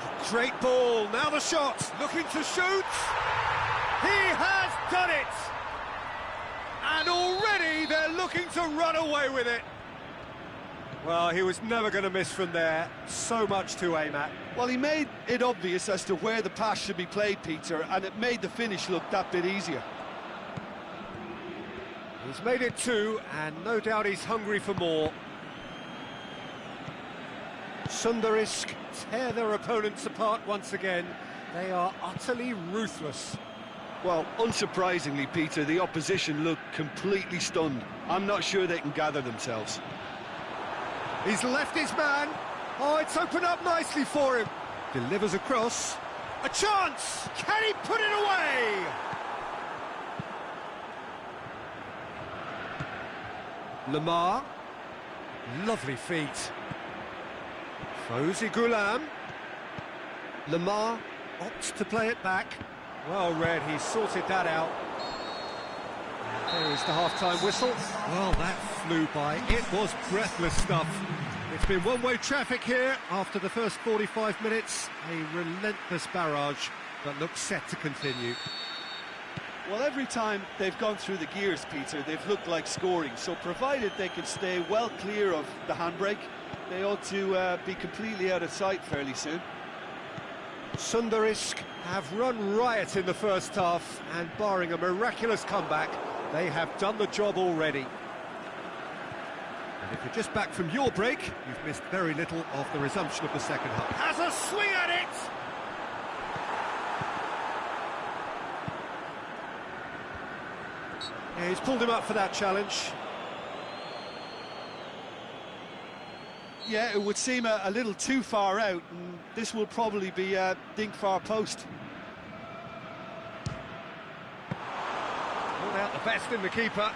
Oh, great ball, now the shot, looking to shoot! He has done it! And already they're looking to run away with it. Well, he was never going to miss from there. So much to aim at. Well, he made it obvious as to where the pass should be played, Peter, and it made the finish look that bit easier. He's made it 2, and no doubt he's hungry for more. Sunderrisk tear their opponents apart once again. They are utterly ruthless. Well, unsurprisingly, Peter, the opposition look completely stunned. I'm not sure they can gather themselves. He's left his man. Oh, it's opened up nicely for him. Delivers across. A chance! Can he put it away? Lamar. Lovely feet. Fawzi Gulam. Lamar opts to play it back. Well read, he sorted that out. There is the half-time whistle. Well, that flew by. It was breathless stuff. It's been one-way traffic here after the first 45 minutes. A relentless barrage that looks set to continue. Well, every time they've gone through the gears, Peter, they've looked like scoring. So provided they can stay well clear of the handbrake, they ought to be completely out of sight fairly soon. Sundarisk have run riot in the first half, and barring a miraculous comeback, they have done the job already. And if you're just back from your break, you've missed very little of the resumption of the second half. Has a swing at it! Yeah, he's pulled him up for that challenge. Yeah, it would seem a little too far out, and this will probably be a dink far post. Pulled out the best in the keeper.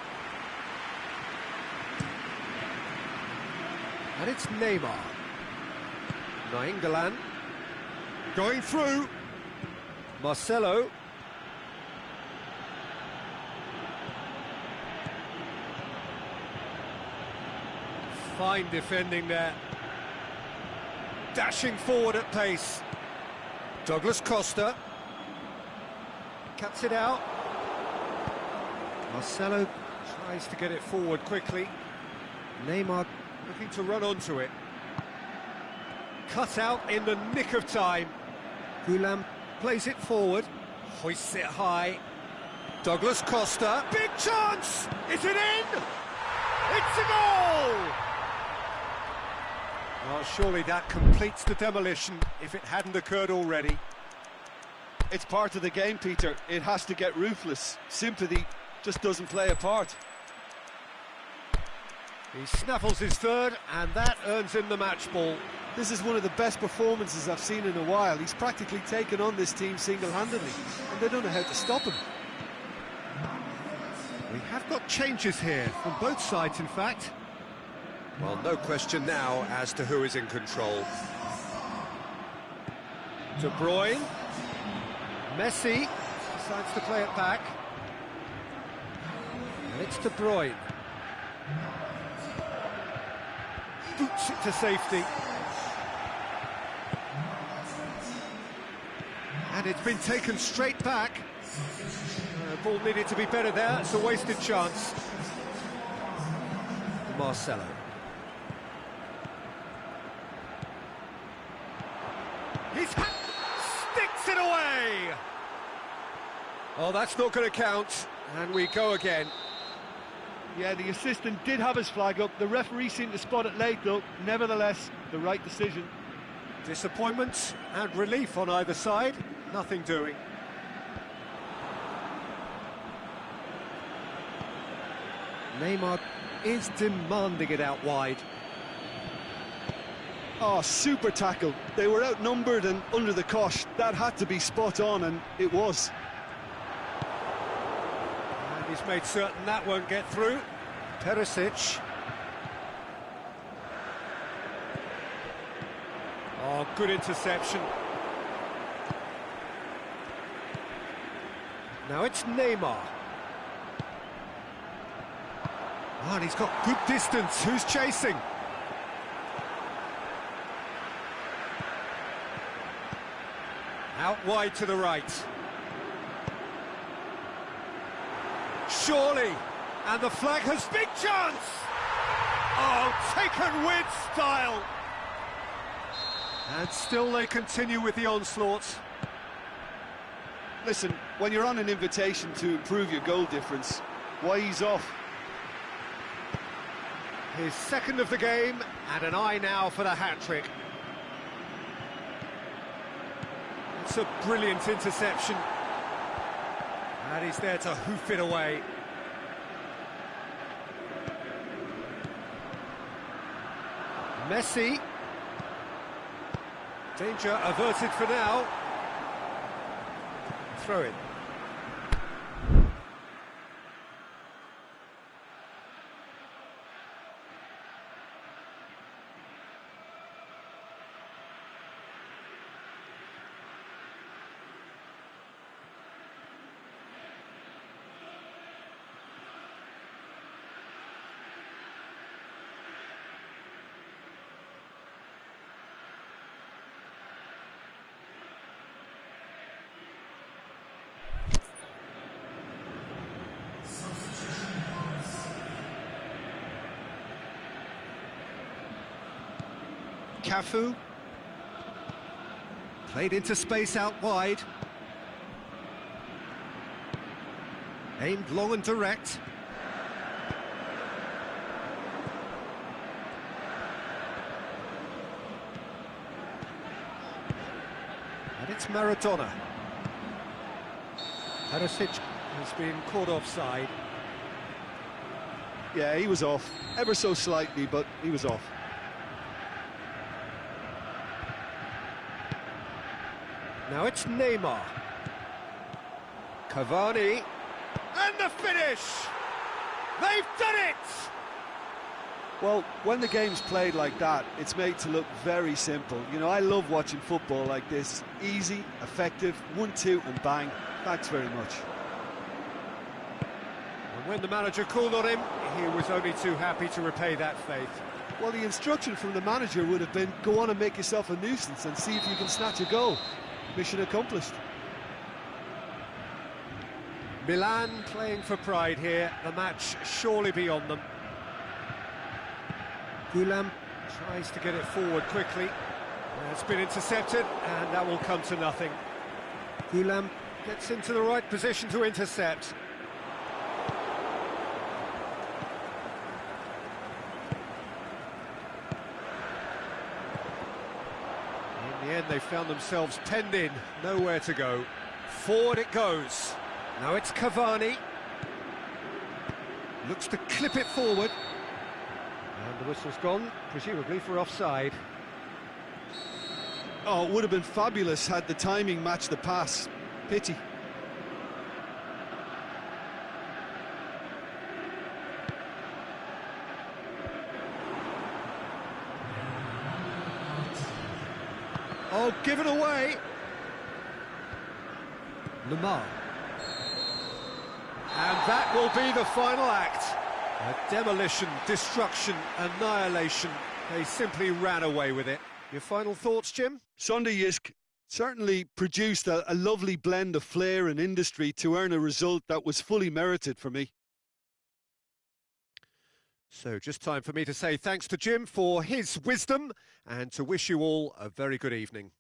And it's Neymar. Nainggolan. Going through. Marcelo. Fine defending there. Dashing forward at pace. Douglas Costa. Cuts it out. Marcelo tries to get it forward quickly. Neymar looking to run onto it. Cut out in the nick of time. Goulam plays it forward. Hoists it high. Douglas Costa. Big chance! Is it in? It's a goal! Well, surely that completes the demolition if it hadn't occurred already. It's part of the game, Peter. It has to get ruthless. Sympathy just doesn't play a part. He snaffles his third, and that earns him the match ball. This is one of the best performances I've seen in a while. He's practically taken on this team single-handedly, and they don't know how to stop him. We have got changes here, from both sides, in fact. Well, no question now as to who is in control. De Bruyne. Messi decides to play it back. And it's De Bruyne. Boots it to safety. And it's been taken straight back. Ball needed to be better there. It's a wasted chance. Marcelo. Sticks it away! Oh, that's not going to count. And we go again. Yeah, the assistant did have his flag up. The referee seemed to spot it late, though. Nevertheless, the right decision. Disappointment and relief on either side. Nothing doing. Neymar is demanding it out wide. Oh, super tackle. They were outnumbered and under the cosh. That had to be spot on, and it was. And he's made certain that won't get through. Perisic. Oh, good interception. Now it's Neymar. Oh, and he's got good distance. Who's chasing? Out wide to the right. Surely. And the flag has big chance! Oh, taken with style! And still they continue with the onslaught. Listen, when you're on an invitation to improve your goal difference, why ease off? His second of the game, and an eye now for the hat-trick. It's a brilliant interception. And he's there to hoof it away. Messi. Danger averted for now. Throw it. Cafu. Played into space out wide. Aimed long and direct. And it's Maradona. Perisic has been caught offside. Yeah, he was off, ever so slightly, but he was off. Now it's Neymar. Cavani. And the finish! They've done it! Well, when the game's played like that, it's made to look very simple. You know, I love watching football like this. Easy, effective, 1-2 and bang. Thanks very much. And when the manager called on him, he was only too happy to repay that faith. Well, the instruction from the manager would have been, go on and make yourself a nuisance and see if you can snatch a goal. Mission accomplished. Milan playing for pride here, the match surely beyond them. Goulam tries to get it forward quickly. It's been intercepted, and that will come to nothing. Goulam gets into the right position to intercept. In the end, they found themselves penned in, nowhere to go. Forward it goes. Now it's Cavani. Looks to clip it forward. And the whistle's gone, presumably for offside. Oh, it would have been fabulous had the timing matched the pass. Pity. Oh, given away. Lamar. And that will be the final act. A demolition, destruction, annihilation. They simply ran away with it. Your final thoughts, Jim? Sunday Yisk certainly produced a lovely blend of flair and industry to earn a result that was fully merited for me. So just time for me to say thanks to Jim for his wisdom and to wish you all a very good evening.